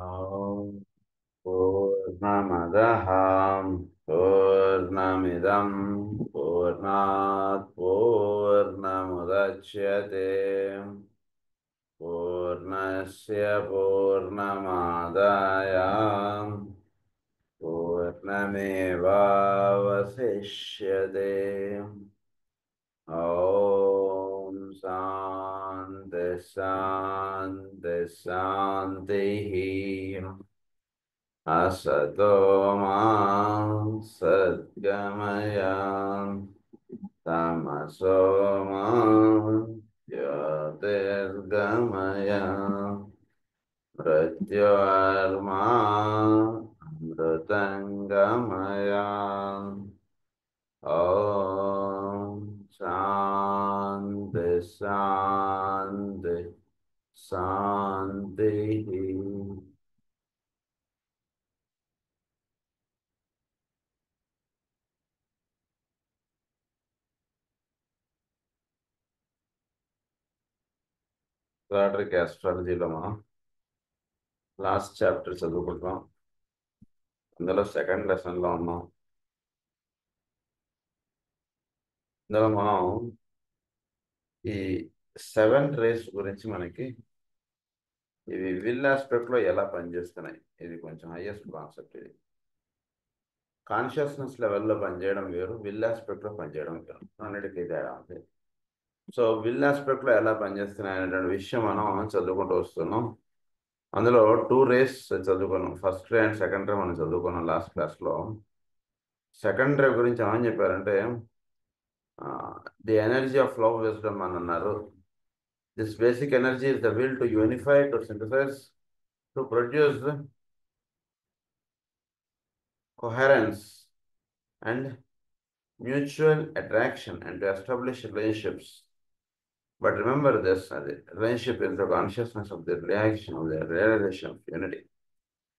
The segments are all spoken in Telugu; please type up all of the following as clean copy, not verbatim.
ॐ पूर्णमदः पूर्णमिदं पूर्णात् पूर्णमुदच्यते पूर्णस्य पूर्णमादाय पूर्णमेवावशिष्यते। ॐ शान्ति शान्ति शान्तिः। असतो मा सद्गमय तमसो मा ज्योतिर्गमय मृत्योर्मा अमृतङ्गमय। ॐ शान्ति शान्ति शान्तिः। రాటరిక్ ఆస్ట్రాలజీలో మనం లాస్ట్ చాప్టర్ చదువుకుంటాం. అందులో సెకండ్ లెసన్లో ఉన్నాం. ఇందులో మనం ఈ 7 రేస్ గురించి మనకి ఇవి విల్ ఆస్పెక్ట్లో ఎలా పనిచేస్తున్నాయి, ఇది కొంచెం హైయెస్ట్ కాన్సెప్ట్. ఇది కాన్షియస్నెస్ లెవెల్లో పనిచేయడం వేరు, విల్ ఆస్పెక్ట్లో పనిచేయడం వేరు, అన్నిటికీ తేడా ఉంది. సో విల్ ఆస్పెక్ట్లో ఎలా పనిచేస్తున్నాయి అనేటువంటి విషయం మనం చదువుకుంటూ వస్తున్నాం. అందులో 2 రేస్ చదువుకున్నాం. First ray and second ray మనం చదువుకున్నాం లాస్ట్ క్లాస్లో. సెకండ్ రే గురించి ఏమని చెప్పారంటే the energy of love wisdom అని అన్నారు. This basic energy is the will to unify, to synthesize, to produce coherence and mutual attraction and to establish relationships. But remember this, the relationship is the consciousness of the reaction of the realization of unity.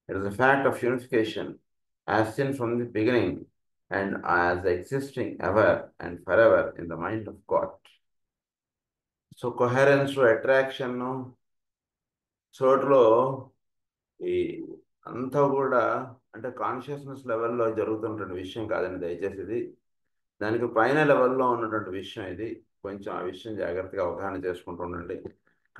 It is a fact of unification as seen from the beginning and as existing ever and forever in the mind of God. So coherence, attraction, చోట్లో ఈ అంతా కూడా అంటే కాన్షియస్నెస్ లెవెల్లో జరుగుతున్నటువంటి విషయం కాదండి. దయచేసి ఇది దానికి పైన లెవెల్లో ఉన్నటువంటి విషయం. ఇది కొంచెం ఆ విషయం జాగ్రత్తగా అవగాహన చేసుకుంటూ ఉండండి.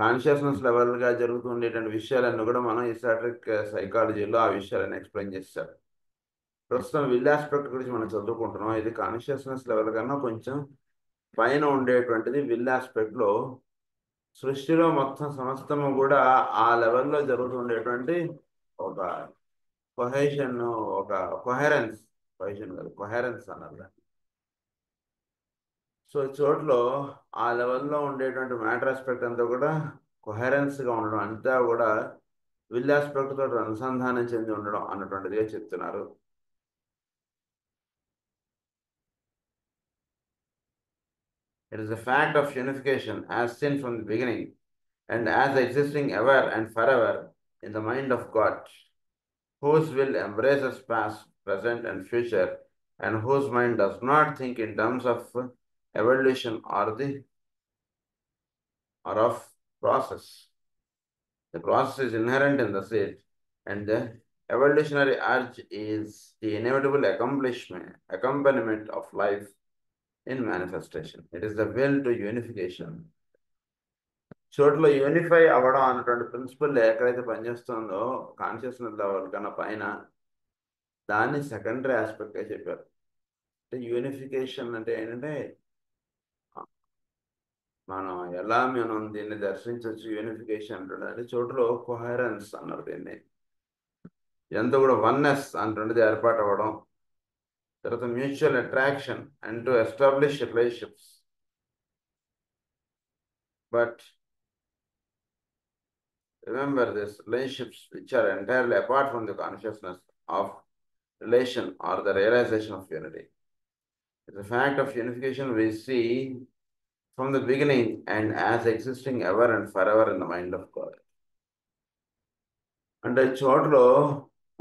కాన్షియస్నెస్ లెవెల్గా జరుగుతుండేటువంటి విషయాలన్నీ కూడా మనం ఈసాట్రిక్ సైకాలజీలో ఆ విషయాలన్నీ ఎక్స్ప్లెయిన్ చేశారు. ప్రస్తుతం విల్ ఆస్పెక్ట్ గురించి మనం చదువుకుంటున్నాం. ఇది కాన్షియస్నెస్ లెవెల్ కన్నా కొంచెం పైన ఉండేటువంటిది. విల్ ఆస్పెక్ట్లో సృష్టిలో మొత్తం సమస్తము కూడా ఆ లెవెల్లో జరుగుతుండేటువంటి ఒక కొహెషన్, ఒక కొహెరెన్స్, కొహెషన్ కాదు కొహెరెన్స్ అన్నారు. సో చోట్లో ఆ లెవెల్లో ఉండేటువంటి మ్యాటర్ ఆస్పెక్ట్ అంతా కూడా కొహెరెన్స్గా ఉండడం, అంతా కూడా విల్ ఆస్పెక్ట్ తోటి అనుసంధానం చెంది ఉండడం అన్నటువంటిదిగా చెప్తున్నారు. It is a fact of unification as seen from the beginning and as existing ever and forever in the mind of God, whose will embraces past, present, and future, and whose mind does not think in terms of evolution or of process. The process is inherent in the seed, and the evolutionary urge is the inevitable accompaniment of life in manifestation. It is the will to unification. చోట్ల యూనిఫై అవ్వడం అన్నటువంటి ప్రిన్సిపల్ ఎక్కడైతే పనిచేస్తుందో కాన్షియస్నెస్ లెవెల్ కన్నా పైన, దాన్ని సెకండరీ ఆస్పెక్ట్గా చెప్పారు. అంటే యూనిఫికేషన్ అంటే ఏంటంటే మనం ఎలా దీన్ని దర్శించవచ్చు. యూనిఫికేషన్ అంటుండే అంటే చోటులో కొహెరెన్స్ అన్నారు దీన్ని. ఇదంతా కూడా వన్నెస్ అంటుండేది ఏర్పాటు అవ్వడం. తర్వాత mutual attraction and to establish relationships. But remember this, relationships which are entirely apart from the consciousness of relation or the realization of unity. It's a fact of unification we see from the beginning and as existing ever and forever in the mind of God. అంటే చోటులో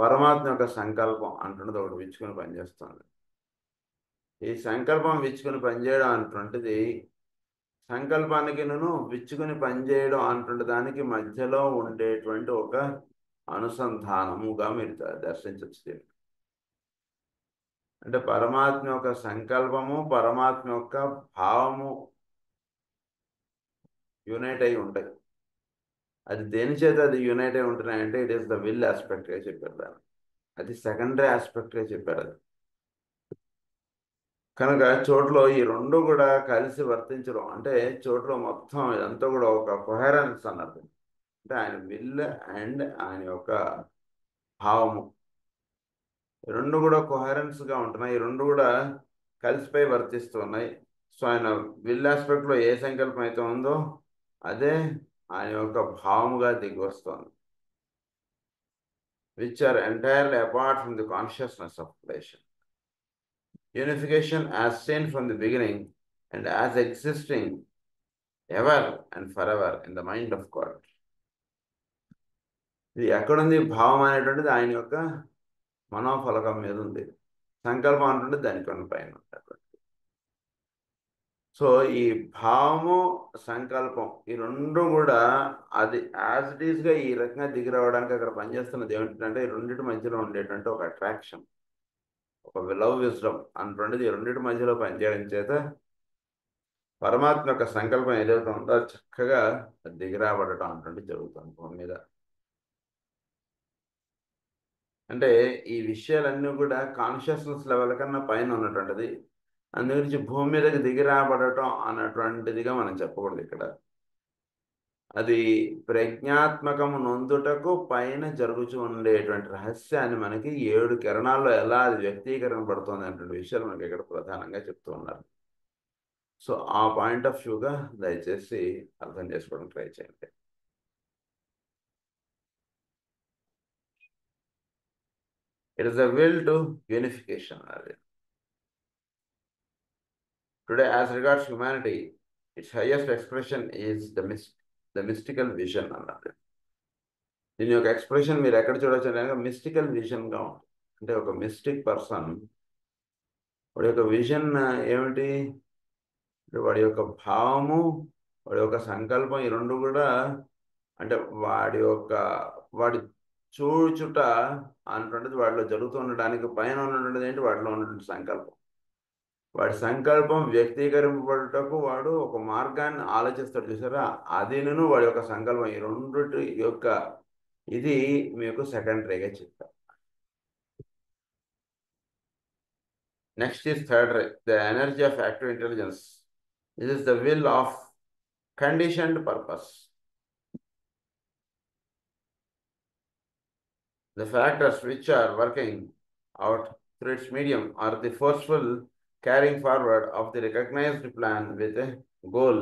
పరమాత్మ యొక్క సంకల్పం అంటున్నది ఒకటి విచ్చుకొని పనిచేస్తుంది. ఈ సంకల్పం విచ్చుకొని పనిచేయడం అంటుంటిది, సంకల్పానికి విచ్చుకొని పనిచేయడం అంటుంటే దానికి మధ్యలో ఉండేటువంటి ఒక అనుసంధానముగా మీరు దర్శించవచ్చు దీన్ని. అంటే పరమాత్మ యొక్క సంకల్పము, పరమాత్మ యొక్క భావము యునైట్ అయి ఉంటాయి. అది దేని చేత అది యునైట్ అయి ఉంటున్నాయంటే ఇట్ ఈస్ ద విల్ ఆస్పెక్ట్గా చెప్పారు దాన్ని. అది సెకండరీ ఆస్పెక్ట్గా చెప్పారు అది. కనుక చోట్లో ఈ రెండు కూడా కలిసి వర్తించడం అంటే చోట్లో మొత్తం ఇదంతా కూడా ఒక కొహెరెన్స్ అన్నది. అంటే ఆయన విల్ అండ్ ఆయన యొక్క భావము ఈ రెండు కూడా కొహెరెన్స్గా ఉంటున్నాయి. ఈ రెండు కూడా కలిసిపోయి వర్తిస్తున్నాయి. సో ఆయన విల్ ఆస్పెక్ట్లో ఏ సంకల్పం అయితే ఉందో అదే ఆయన యొక్క భావముగా దిగి వస్తుంది. Which are entirely apart from the consciousness of creation. Unification as seen from the beginning and as existing ever and forever in the mind of God. ఇది ఎక్కడుంది? భావం అనేటువంటిది ఆయన యొక్క మనోఫలకం మీద ఉంది. సంకల్పం అంటే దానికన్నా పైన ఉంటుంది. సో ఈ భావము సంకల్పం ఈ రెండు కూడా అది యాజ్ ఇట్ ఈస్గా ఈ రకంగా దిగి రావడానికి అక్కడ పనిచేస్తున్నది ఏమిటంటే ఈ రెండింటి మధ్యలో ఉండేటువంటి ఒక అట్రాక్షన్, ఒక లవ్ విజ్డమ్ అన్నటువంటిది ఈ రెండింటి మధ్యలో పనిచేయడం చేత పరమాత్మ యొక్క సంకల్పం ఏదైతే ఉందో అది చక్కగా దిగిరాబడటం అన్నటువంటి జరుగుతుంది భూమి మీద. అంటే ఈ విషయాలన్నీ కూడా కాన్షియస్నెస్ లెవెల్ కన్నా పైన ఉన్నటువంటిది. అందు గురించి భూమి మీదకి దిగిరాబడటం అన్నటువంటిదిగా మనం చెప్పకూడదు ఇక్కడ. అది ప్రజ్ఞాత్మకము నొందుటకు పైన జరుగుతూ ఉండేటువంటి రహస్యాన్ని మనకి 7 కిరణాల్లో ఎలా అది వ్యక్తీకరణ పడుతుంది అనేటువంటి విషయాలు మనకి ఇక్కడ ప్రధానంగా చెప్తూ ఉన్నారు. సో ఆ పాయింట్ ఆఫ్ వ్యూగా దయచేసి అర్థం చేసుకోవడం ట్రై చేయండి. It is a will to unification. Today, as regards humanity, its highest expression is the mystical vision అన్నది. దీని యొక్క ఎక్స్ప్రెషన్ మీరు ఎక్కడ చూడొచ్చు అంటే మిస్టికల్ విజన్గా ఉంటుంది. అంటే ఒక మిస్టిక్ పర్సన్ వాడి యొక్క విజన్ ఏమిటి? వాడి యొక్క భావము, వాడి యొక్క సంకల్పం ఈ రెండు కూడా అంటే వాడి చూచుట అన్నటువంటిది వాడిలో జరుగుతూ ఉండడానికి పైన ఉన్నటువంటిది ఏంటి? వాడిలో ఉన్నటువంటి సంకల్పం. వాడి సంకల్పం వ్యక్తీకరింపబడుటకు వాడు ఒక మార్గాన్ని ఆలోచిస్తాడు, చూసారా? అదిను వాడి యొక్క సంకల్పం ఈ రెండింటి యొక్క ఇది మీకు సెకండరీగా చెప్తారు. Next is third ray, the energy of active intelligence. This is the will of conditioned purpose. The factors which are working out through its medium are the forceful carrying forward of the recognized plan with a goal.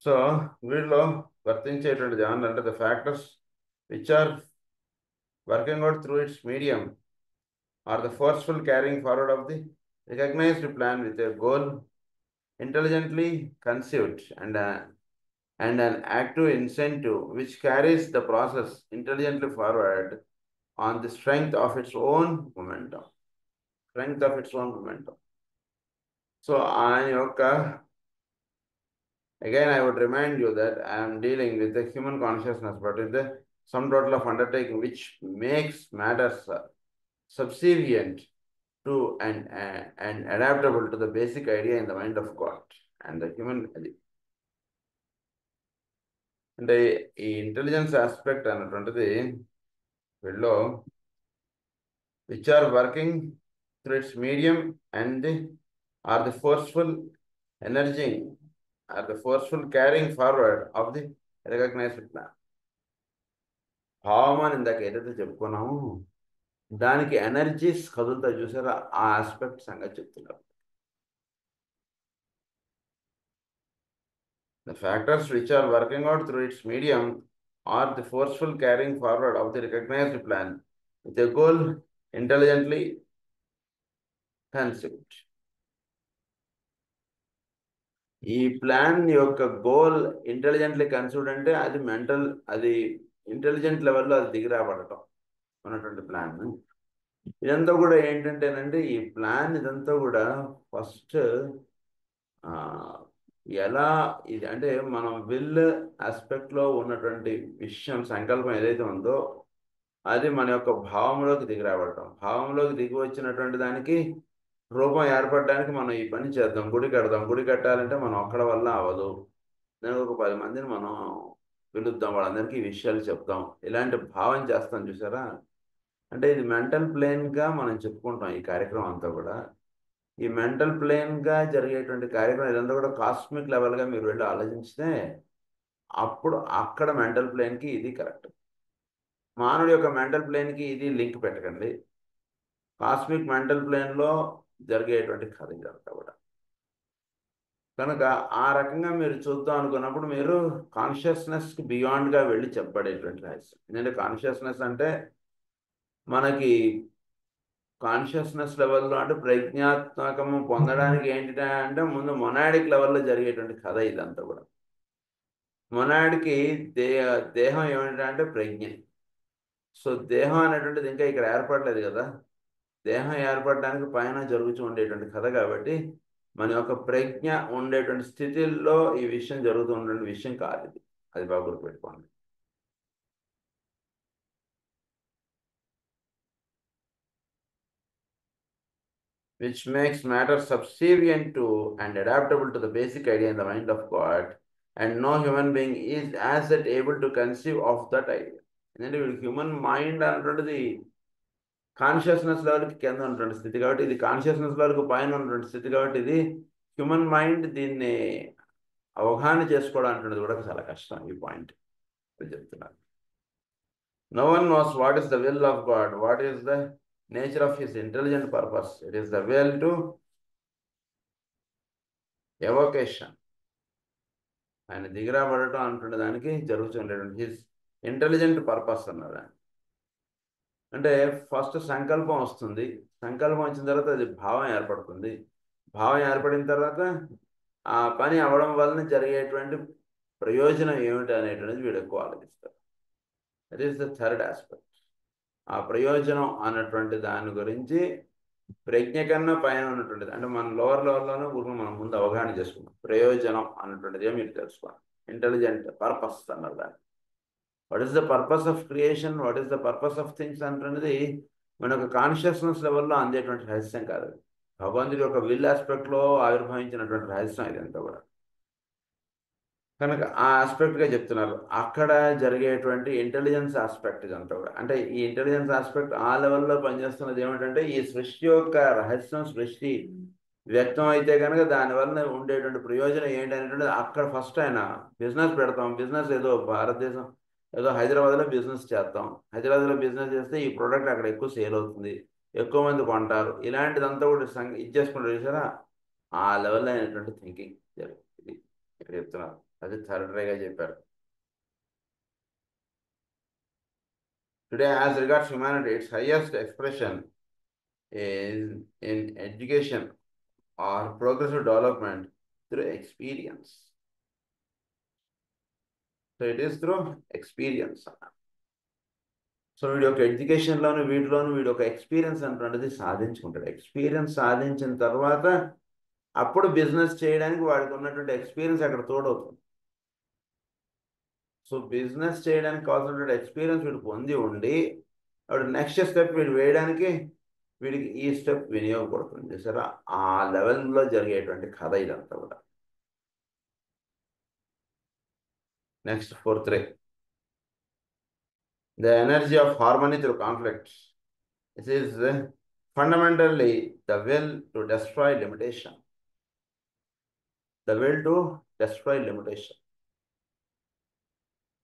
So, వీటిలో వర్తించేటువంటిది ఏమంటే the factors which are working out through its medium are the forceful carrying forward of the recognized plan with a goal, intelligently conceived and an active incentive which carries the process intelligently forward on the strength of its own momentum. So again I would remind you that I am dealing with the human consciousness, but with the sum total of undertaking which makes matters subservient to and adaptable to the basic idea in the mind of God and the human. అంటే ఈ ఇంటెలిజెన్స్ ఆస్పెక్ట్ అన్నటువంటిది వీళ్ళు which are working through its medium and are the forceful energy, are the forceful carrying forward of the recognized plan. భావం అని ఇందాక ఏదైతే చెప్పుకున్నామో దానికి ఎనర్జీస్ కదులుతా చూసారా? ఆ ఆస్పెక్ట్ సంగతి చెప్తున్నారు. The factors which are working out through its medium are the forceful carrying forward of the recognized plan with a goal intelligently conceived. ఈ ప్లాన్ యొక్క గోల్ ఇంటెలిజెంట్లీ కన్సీవ్డ్ అంటే అది మెంటల్, అది ఇంటెలిజెంట్ లెవెల్లో అది దిగిరాబడటం ఉన్నటువంటి ప్లాన్. ఇదంతా కూడా ఏంటంటేనండి ఈ ప్లాన్ ఇదంతా కూడా ఫస్ట్ ఎలా ఇది అంటే మనం విల్ ఆస్పెక్ట్లో ఉన్నటువంటి విషయం సంకల్పం ఏదైతే ఉందో అది మన యొక్క భావంలోకి దిగి రావటం, భావంలోకి దిగి వచ్చినటువంటి దానికి రూపం ఏర్పడడానికి మనం ఈ పని చేద్దాం, గుడి కడదాం. గుడి కట్టాలంటే మనం ఒక్కడ వల్ల అవ్వదు, దానికి ఒక 10 మందిని మనం పిలుద్దాం, వాళ్ళందరికీ ఈ విషయాలు చెప్తాం, ఇలాంటి భావం చేస్తాం చూసారా. అంటే ఇది మెంటల్ ప్లేన్గా మనం చెప్పుకుంటాం ఈ కార్యక్రమం అంతా కూడా. ఈ మెంటల్ ప్లేన్గా జరిగేటువంటి కార్యక్రమం ఇదంతా కూడా కాస్మిక్ లెవెల్గా మీరు వెళ్ళి ఆలోచిస్తే అప్పుడు అక్కడ మెంటల్ ప్లేన్కి ఇది కరెక్ట్. మానవుడి యొక్క మెంటల్ ప్లేన్కి ఇది లింక్ పెట్టకండి, కాస్మిక్ మెంటల్ ప్లేన్లో జరిగేటువంటి కథ ఇదంతా కూడా. కనుక ఆ రకంగా మీరు చూద్దాం అనుకున్నప్పుడు మీరు కాన్షియస్నెస్కి బియాండ్గా వెళ్ళి చెప్పబడేటువంటి రహస్యం. ఎందుకంటే కాన్షియస్నెస్ అంటే మనకి కాన్షియస్నెస్ లెవెల్లో అంటే ప్రజ్ఞాత్మకము పొందడానికి ఏంటి అంటే ముందు మొనాడిక్ లెవెల్లో జరిగేటువంటి కథ ఇదంతా కూడా. మొనాడికి దేహం ఏమిటంటే ప్రజ్ఞ. సో దేహం అనేటువంటిది ఇంకా ఇక్కడ ఏర్పడలేదు కదా, దేహం ఏర్పడడానికి పైన జరుగుతూ ఉండేటువంటి కథ కాబట్టి మన యొక్క ప్రజ్ఞ ఉండేటువంటి స్థితిల్లో ఈ విషయం జరుగుతూ ఉండే విషయం కాదు ఇది, అది బాగా గుర్తుపెట్టుకోండి. Which makes matter subservient to and adaptable to the basic idea in the mind of God, and no human being is as yet able to conceive of that idea. ఎందుకంటే వీడికి హ్యూమన్ మైండ్ అనేటువంటిది కాన్షియస్నెస్ లెవెల్కి కింద ఉన్నటువంటి స్థితి కాబట్టి, ఇది కాన్షియస్నెస్ లెవెల్కి పైన ఉన్నటువంటి స్థితి కాబట్టి, ఇది హ్యూమన్ మైండ్ దీన్ని అవగాహన చేసుకోవడం అంటున్నది కూడా చాలా కష్టం. ఈ పాయింట్ చెప్తున్నారు. No one knows what is the will of God, what is the nature of his intelligent purpose. It is the will to evocation. ఆయన దిగిరాబడటం అంటున్న దానికి జరుగుతుండేటువంటి హిస్ ఇంటెలిజెంట్ పర్పస్ అన్నది. అంటే ఫస్ట్ సంకల్పం వస్తుంది, సంకల్పం వచ్చిన తర్వాత అది భావం ఏర్పడుతుంది, భావం ఏర్పడిన తర్వాత ఆ పని అవ్వడం వలన జరిగేటువంటి ప్రయోజనం ఏమిటి అనేటువంటిది వీడు ఎక్కువ ఆలోచిస్తారు. That is the third aspect. ఆ ప్రయోజనం అన్నటువంటి దాని గురించి ప్రజ్ఞ కన్నా పైన ఉన్నటువంటిది, అంటే మన లోవర్ లెవెల్లోనే మనం ముందు అవగాహన చేసుకున్నాం. ప్రయోజనం అన్నటువంటిది మీరు తెలుసుకోవాలి. ఇంటెలిజెంట్ పర్పస్ అన్నారు దాన్ని. What is the purpose of creation, what is the purpose of things అంటున్నది మన యొక్క కాన్షియస్నెస్ లెవెల్లో అందేటువంటి రహస్యం కాదు. భగవంతుడి యొక్క విల్ ఆస్పెక్ట్లో ఆవిర్భవించినటువంటి రహస్యం ఇదంతా కూడా. కనుక ఆ ఆస్పెక్ట్గా చెప్తున్నారు. అక్కడ జరిగేటువంటి ఇంటెలిజెన్స్ ఆస్పెక్ట్ ఇదంతా కూడా. అంటే ఈ ఇంటెలిజెన్స్ ఆస్పెక్ట్ ఆ లెవెల్లో పనిచేస్తున్నది ఏమిటంటే ఈ సృష్టి యొక్క రహస్యం, సృష్టి వ్యక్తం అయితే కనుక దానివల్ల ఉండేటువంటి ప్రయోజనం ఏంటి అనేటువంటిది అక్కడ ఫస్ట్ ఆయన బిజినెస్ పెడతాం. బిజినెస్ ఏదో భారతదేశం ఏదో హైదరాబాద్లో బిజినెస్ చేస్తాం, హైదరాబాద్లో బిజినెస్ చేస్తే ఈ ప్రోడక్ట్ అక్కడ ఎక్కువ సేల్ అవుతుంది, ఎక్కువ మంది కొంటారు, ఇలాంటిదంతా కూడా ఇది చేసుకుంటారు చూసారా. ఆ లెవెల్లో అయినటువంటి థింకింగ్ జరుగుతుంది ఇక్కడ చెప్తున్నారు. అది థర్డ్ రేగా చెప్పారు. Today as regards humanity, it's highest expression is in education or progressive development through experience. So it is through experience. So వీడి యొక్క ఎడ్యుకేషన్లోను వీటిలోను వీడి యొక్క ఎక్స్పీరియన్స్ అంటున్నది సాధించుకుంటాడు. ఎక్స్పీరియన్స్ సాధించిన తర్వాత అప్పుడు బిజినెస్ చేయడానికి వాడికి ఉన్నటువంటి ఎక్స్పీరియన్స్ అక్కడ తోడవుతుంది. సో బిజినెస్ చేయడానికి కావాల్సినటువంటి ఎక్స్పీరియన్స్ వీడు పొంది ఉండి వాడు నెక్స్ట్ స్టెప్ వీడు వేయడానికి వీడికి ఈ స్టెప్ వినియోగపడుతుంది సరే. ఆ లెవెల్లో జరిగేటువంటి కథ ఇదంతా కూడా. Next fourth ray, the energy of harmony through conflict. This is fundamentally the will to destroy limitation. The will to destroy limitation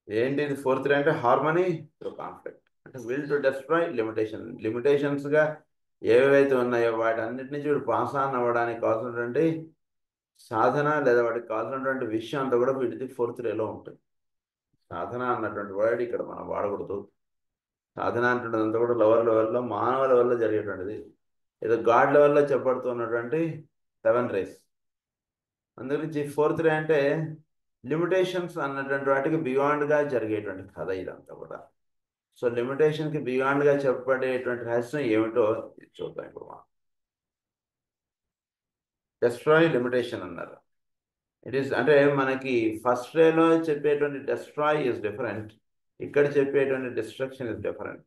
ఏంటి? ఇది ఫోర్త్ రే అంటే హార్మనీ త్రూ కాన్ఫ్లిక్ట్. అంటే విల్ టు డెస్ట్రాయ్ లిమిటేషన్. లిమిటేషన్స్గా ఏవైతే ఉన్నాయో వాటి అన్నిటి నుంచి వీడు పాస్ ఆన్ అవ్వడానికి కావాల్సినటువంటి సాధన లేదా వాటికి కావాల్సినటువంటి విషయం అంతా కూడా వీటిది ఫోర్త్ రేలో ఉంటుంది. సాధన అన్నటువంటి వర్డ్ ఇక్కడ మనం వాడకూడదు. సాధన అంటున్నది అంతా కూడా లోవర్ లెవెల్లో మానవ లెవెల్లో జరిగేటువంటిది. ఏదో గాడ్ లెవెల్లో చెప్పబడుతున్నటువంటి 7 రేస్. అందుగురించి ఫోర్త్ రే అంటే లిమిటేషన్స్ అన్నటువంటి వాటికి బియాండ్గా జరిగేటువంటి కథ ఇదంతా కూడా. సో లిమిటేషన్కి బియాండ్గా చెప్పబడేటువంటి రహస్యం ఏమిటో చూద్దాం ఇప్పుడు మనం. డెస్ట్రాయ్ లిమిటేషన్ అన్నారు. ఇట్ ఈస్ అంటే మనకి ఫస్ట్ రేలో చెప్పేటువంటి డెస్ట్రాయ్ ఇస్ డిఫరెంట్, ఇక్కడ చెప్పేటువంటి డిస్ట్రక్షన్ ఇస్ డిఫరెంట్.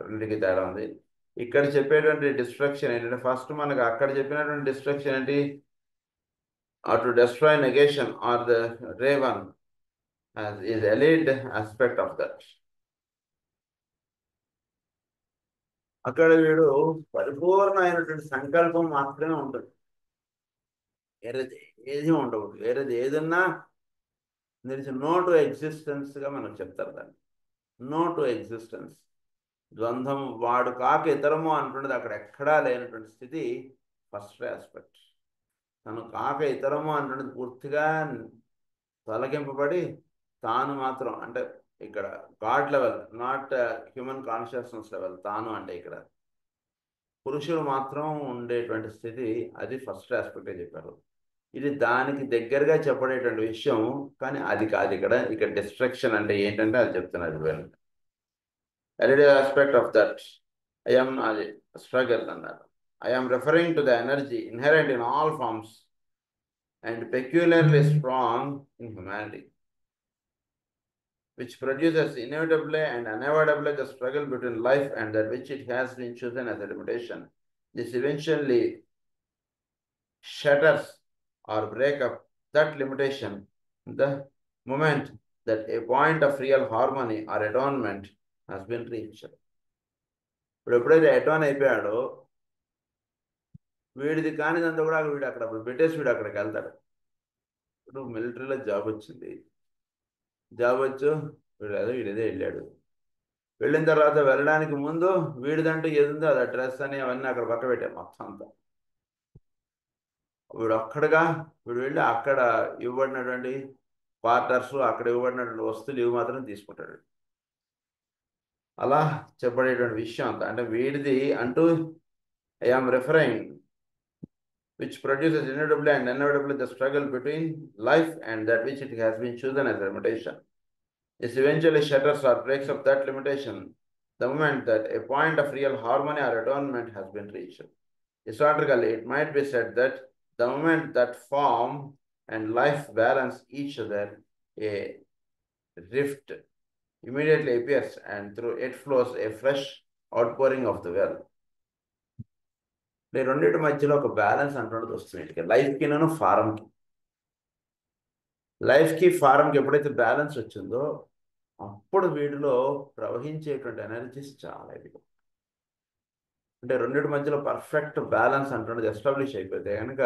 రెండుకి తేడా ఉంది. ఇక్కడ చెప్పేటువంటి డిస్ట్రక్షన్ ఏంటంటే ఫస్ట్ మనకు అక్కడ చెప్పినటువంటి డిస్ట్రక్షన్ ఏంటి, or to destroy negation or the ray one is allied aspect of that. అక్కడ వీడు పరిపూర్ణమైనటువంటి సంకల్పం మాత్రమే ఉంటుంది, వేరేది ఏది ఉండవు. వేరేది ఏదన్నా దర్ ఇస్ నో టు ఎగ్జిస్టెన్స్గా మనకు చెప్తారు దాన్ని. నో టు ఎగ్జిస్టెన్స్, ద్వంద్వం వాడు కాక ఇతరము అంటున్నది అక్కడ ఎక్కడా లేనటువంటి స్థితి ఫస్ట్ ఆస్పెక్ట్. తను కాక ఇతరము అంటున్నది పూర్తిగా తొలగింపబడి తాను మాత్రం అంటే ఇక్కడ God level, not human consciousness level. తాను అంటే ఇక్కడ పురుషులు మాత్రం ఉండేటువంటి స్థితి, అది ఫస్ట్ ఆస్పెక్టే చెప్పారు. ఇది దానికి దగ్గరగా చెప్పడేటువంటి విషయం, కానీ అది కాదు. ఇక్కడ డిస్ట్రక్షన్ అంటే ఏంటంటే అది చెప్తున్నారు వీళ్ళు. Allied aspect of that I'm అది స్ట్రగల్ అన్నారు. I'm referring to the energy inherent in all forms and peculiarly strong in humanity, which produces inevitably and unavoidably the struggle between life and that which it has been chosen as a limitation. This eventually shatters or break up that limitation the moment that a point of real harmony or atonement has been reached. ఇప్పుడు ఎప్పుడైతే అటోన్ అయిపోయాడో వీడిది కానిదంతా కూడా వీడు అక్కడ పెట్టేసి వీడు అక్కడికి వెళ్తాడు. ఇప్పుడు మిలిటరీలో జాబ్ వచ్చింది, జాబ్ వచ్చు వీడిదే వెళ్ళాడు. వెళ్ళిన తర్వాత వెళ్ళడానికి ముందు వీడిదంటూ ఏదుందో అది డ్రెస్ అని అవన్నీ అక్కడ పక్క పెట్టాడు మొత్తం అంతా. వీడు ఒక్కడగా వీడు వెళ్ళి అక్కడ ఇవ్వబడినటువంటి క్వార్టర్స్, అక్కడ ఇవ్వబడినటువంటి వస్తువులు ఇవి మాత్రం తీసుకుంటాడు. అలా చెప్పబడేటువంటి విషయం అంతా అంటే వీడిది అంటూ I'm referring which produces inevitably and inevitably the struggle between life and that which it has been chosen as a limitation. This eventually shatters or breaks up that limitation the moment that a point of real harmony or atonement has been reached. Historically, it might be said that the moment that form and life balance each other, a rift immediately appears and through it flows a fresh outpouring of the well. రెండింటి మధ్యలో ఒక బ్యాలెన్స్ అంటున్నది వస్తుంది. లైఫ్కినను ఫారంకి, లైఫ్కి ఫారంకి ఎప్పుడైతే బ్యాలెన్స్ వచ్చిందో అప్పుడు వీడిలో ప్రవహించేటువంటి ఎనర్జీస్ చాలా ఎక్కువ. అంటే రెండింటి మధ్యలో పర్ఫెక్ట్ బ్యాలెన్స్ అంటున్నది ఎస్టాబ్లిష్ అయిపోతే కనుక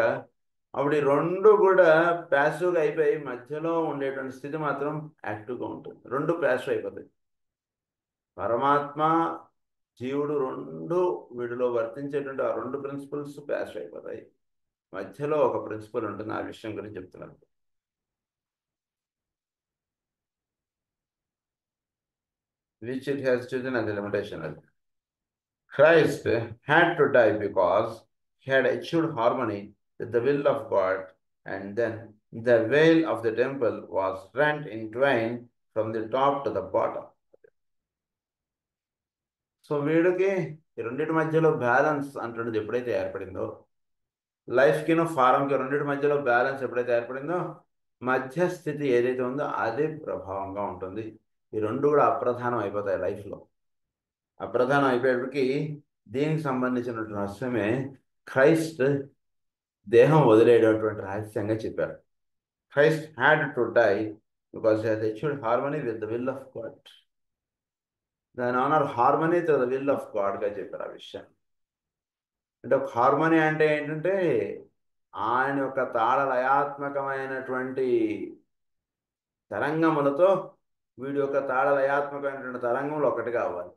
అప్పుడు ఈ రెండు కూడా ప్యాసివ్గా అయిపోయి మధ్యలో ఉండేటువంటి స్థితి మాత్రం యాక్టివ్గా ఉంటుంది. రెండు ప్యాసివ్ అయిపోతాయి. పరమాత్మ జీవుడు రెండు వీడిలో వర్తించేటువంటి ఆ రెండు ప్రిన్సిపల్స్ ప్యాసివ్ అయిపోతాయి. మధ్యలో ఒక ప్రిన్సిపల్ ఉంటుంది. ఆ విషయం గురించి చెప్తున్నాను. which it has chosen as a limitation. Christ had to die because he had achieved harmony with the will of God, and then the veil of the temple was rent in twain from the top to the bottom. So వీడికి ఈ రెండింటి మధ్యలో బ్యాలెన్స్ అంటున్నది ఎప్పుడైతే ఏర్పడిందో, లైఫ్కిను ఫారంకి రెండింటి మధ్యలో బ్యాలెన్స్ ఎప్పుడైతే ఏర్పడిందో మధ్యస్థితి ఏదైతే ఉందో అదే ప్రభావంగా ఉంటుంది. ఈ రెండు కూడా అప్రధానం అయిపోతాయి లైఫ్లో. అప్రధానం అయిపోయేటికి దీనికి సంబంధించినటువంటి రహస్యమే క్రైస్ట్ దేహం వదిలేటటువంటి రహస్యంగా చెప్పారు. Christ had to die because he has achieved harmony with the will of God. దాని ఆనర్ harmony to the will of గాడ్గా చెప్పారు ఆ విషయం. అంటే ఒక హార్మనీ అంటే ఏంటంటే ఆయన యొక్క తాళలయాత్మకమైనటువంటి తరంగములతో వీడి యొక్క తాళలయాత్మకమైనటువంటి తరంగములు ఒకటిగా అవ్వాలి.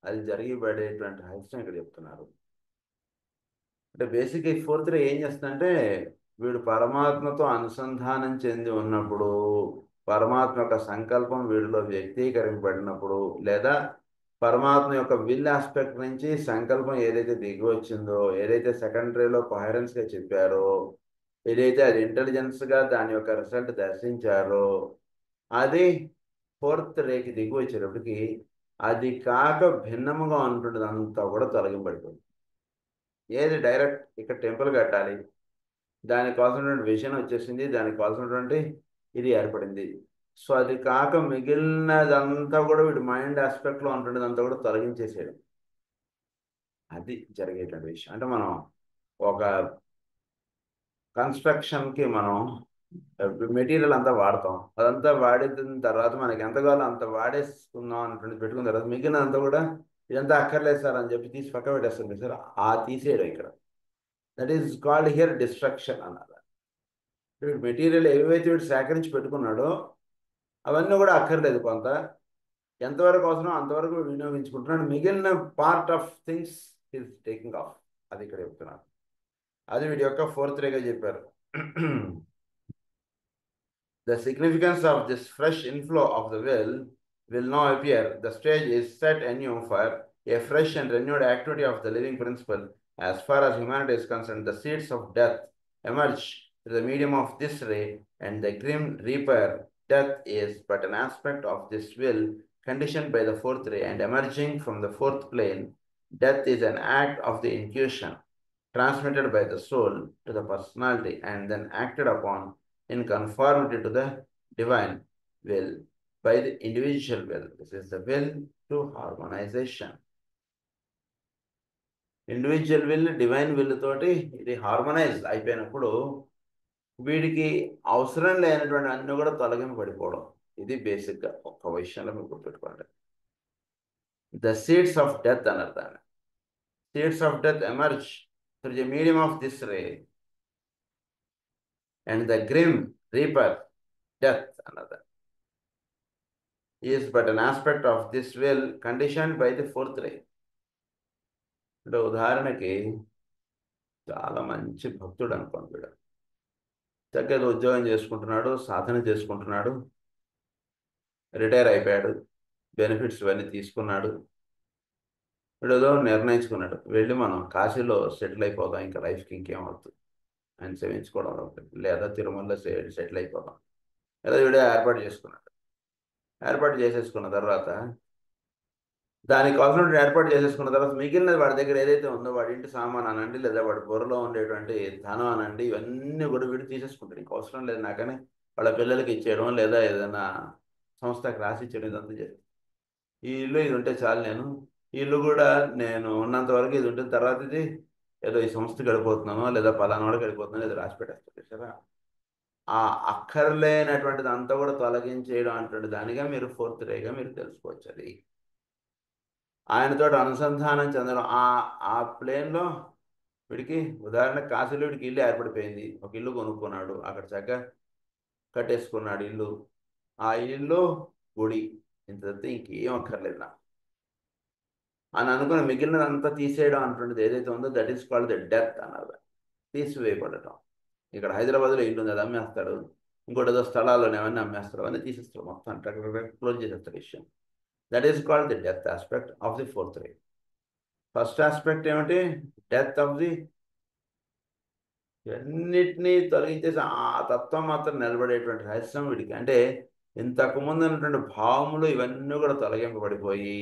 అది జరిగిపడేటువంటి రహస్యం ఇక్కడ చెప్తున్నారు. అంటే బేసిక్ ఈ ఫోర్త్ రే ఏం చేస్తుందంటే వీడు పరమాత్మతో అనుసంధానం చెంది ఉన్నప్పుడు, పరమాత్మ యొక్క సంకల్పం వీడిలో వ్యక్తీకరింపబడినప్పుడు, లేదా పరమాత్మ యొక్క విల్ ఆస్పెక్ట్ నుంచి సంకల్పం ఏదైతే దిగి వచ్చిందో, ఏదైతే సెకండ్ రేలో కొహరెన్స్గా చెప్పారో, ఏదైతే అది ఇంటెలిజెన్స్గా దాని యొక్క రిజల్ట్ దర్శించారో, అది ఫోర్త్ రేకి దిగి వచ్చేటప్పటికి అది కాక భిన్నముగా ఉంటుంటుంది. అంతా కూడా తొలగింపడిపోతుంది. ఏది డైరెక్ట్ ఇక్కడ టెంపుల్ కట్టాలి, దానికి కావాల్సినటువంటి విజన్ వచ్చేసింది, దానికి కావాల్సినటువంటి ఇది ఏర్పడింది. సో అది కాక మిగిలినదంతా కూడా వీడి మైండ్ ఆస్పెక్ట్లో ఉంటుండేదంతా కూడా తొలగించేసేయడం, అది జరిగేటువంటి విషయం. అంటే మనం ఒక కన్స్ట్రక్షన్కి మనం మెటీరియల్ అంతా వాడతాం, అదంతా వాడిన తర్వాత మనకి ఎంత కావాలో అంత వాడేసుకుందాం అన్నటువంటి పెట్టుకున్న తర్వాత మిగిలినంతా కూడా ఇదంతా అక్కర్లేదు సార్ అని చెప్పి తీసి పక్క పెట్టేస్తుంది సార్, ఆ తీసేయడం ఇక్కడ. That is called here destruction అన్నారు. వీడు మెటీరియల్ ఏవైతే వీడు సేకరించి పెట్టుకున్నాడో అవన్నీ కూడా అక్కర్లేదు, కొంత ఎంతవరకు అవసరం అంతవరకు వినియోగించుకుంటున్నాడు, మిగిలిన part of things is taking of. అది ఇక్కడ చెప్తున్నాను. అది వీడి యొక్క ఫోర్త్ రేగా చెప్పారు. The significance of this fresh inflow of the will now appear. The stage is set anew for a fresh and renewed activity of the living principle. As far as humanity is concerned, the seeds of death emerge through the medium of this ray, and the grim reaper, death, is but an aspect of this will conditioned by the fourth ray, and emerging from the fourth plane. Death is an act of the intuition transmitted by the soul to the personality and then acted upon in conformity to the divine will by the individual will. This is the will to harmonization. Individual will divine will తోటి ఇది హార్మనైజ్ అయిపోయినప్పుడు వీడికి అవసరం లేనటువంటి అన్ని కూడా తొలగింపబడిపోవడం. ఇది బేసిక్గా ఒక్క విషయంలో మీరు గుర్తుపెట్టుకోండి. ద సీడ్స్ ఆఫ్ డెత్ అన్నారు దాన్ని. Seeds of death emerge through the medium of this ray, and the grim reaper, death, another, is but an aspect of this will conditioned by the fourth ray. అంటే ఉదాహరణకి చాలా మంచి భక్తుడు అనుకోండి, వీడు చక్కగా ఉద్యోగం చేసుకుంటున్నాడు, సాధన చేసుకుంటున్నాడు, రిటైర్ అయిపోయాడు, బెనిఫిట్స్ ఇవన్నీ తీసుకున్నాడు. వీడు ఏదో నిర్ణయించుకున్నాడు, వెళ్ళి మనం కాశీలో సెటిల్ అయిపోదాం, ఇంకా లైఫ్కి ఇంకేమవుతుంది ఆయన సేవించుకోవడం, లేదా తిరుమలలో సెటిల్ అయిపోదాం, లేదా వీడే ఏర్పాటు చేసుకున్నాడు. ఏర్పాటు చేసేసుకున్న తర్వాత దానికి కావాల్సిన ఏర్పాటు చేసేసుకున్న తర్వాత మిగిలినది వాడి దగ్గర ఏదైతే ఉందో, వాడి ఇంటి సామాన్ అనండి, లేదా వాడి బుర్రలో ఉండేటువంటి ధనం అనండి, ఇవన్నీ కూడా వీడు తీసేసుకుంటాడు. ఇంక అవసరం లేదు నాకని వాళ్ళ పిల్లలకి ఇచ్చేయడం, లేదా ఏదైనా సంస్థకి రాసి ఇచ్చేయడం, ఇదంతా చేస్తాను. ఈ ఇల్లు ఇది ఉంటే చాలు, నేను ఈ ఇల్లు కూడా నేను ఉన్నంత వరకు ఇది ఉంటుంది, తర్వాత ఇది ఏదో ఈ సంస్థకి వెళ్ళిపోతున్నానో లేదా పలానా వాడికి వెళ్ళిపోతున్నానో ఏదో రాసి పెట్టేస్తాడు సరే. ఆ అక్కర్లేనటువంటిది అంతా కూడా తొలగించేయడం అంటే దానిగా మీరు ఫోర్త్ రేగా మీరు తెలుసుకోవచ్చు. అది ఆయనతో అనుసంధానం చెందడం. ఆ ప్లేన్లో వీడికి ఉదాహరణ కాశీలో వీడికి ఇల్లు ఏర్పడిపోయింది, ఒక ఇల్లు కొనుక్కున్నాడు, అక్కడ చక్కగా కట్టేసుకున్నాడు ఇల్లు. ఆ ఇల్లు గుడి, ఇంత ఇంకేం అక్కర్లేదు నాకు అని అనుకుని మిగిలినదంతా తీసేయడం అంటున్నది ఏదైతే ఉందో, that is called the death అన్నది, తీసివేయబడటం. ఇక్కడ హైదరాబాద్లో ఇల్లు ఉంది, అది అమ్మేస్తాడు, ఇంకోటి ఏదో స్థలాల్లోనే అవన్నీ అమ్మేస్తాడు, అవన్నీ తీసేస్తాడు, మొత్తం అంటే క్లోజ్ చేసేస్తాడు విషయం. That is called the death aspect of the fourth ray. First aspect ఏమిటి? డెత్ ఆఫ్ ది, అన్నిటినీ తొలగించేసి ఆ తత్వం మాత్రం నిలబడేటువంటి రహస్యం వీడికి. అంటే ఇంతకు ముందు ఉన్నటువంటి భావములు ఇవన్నీ కూడా తొలగింపబడిపోయి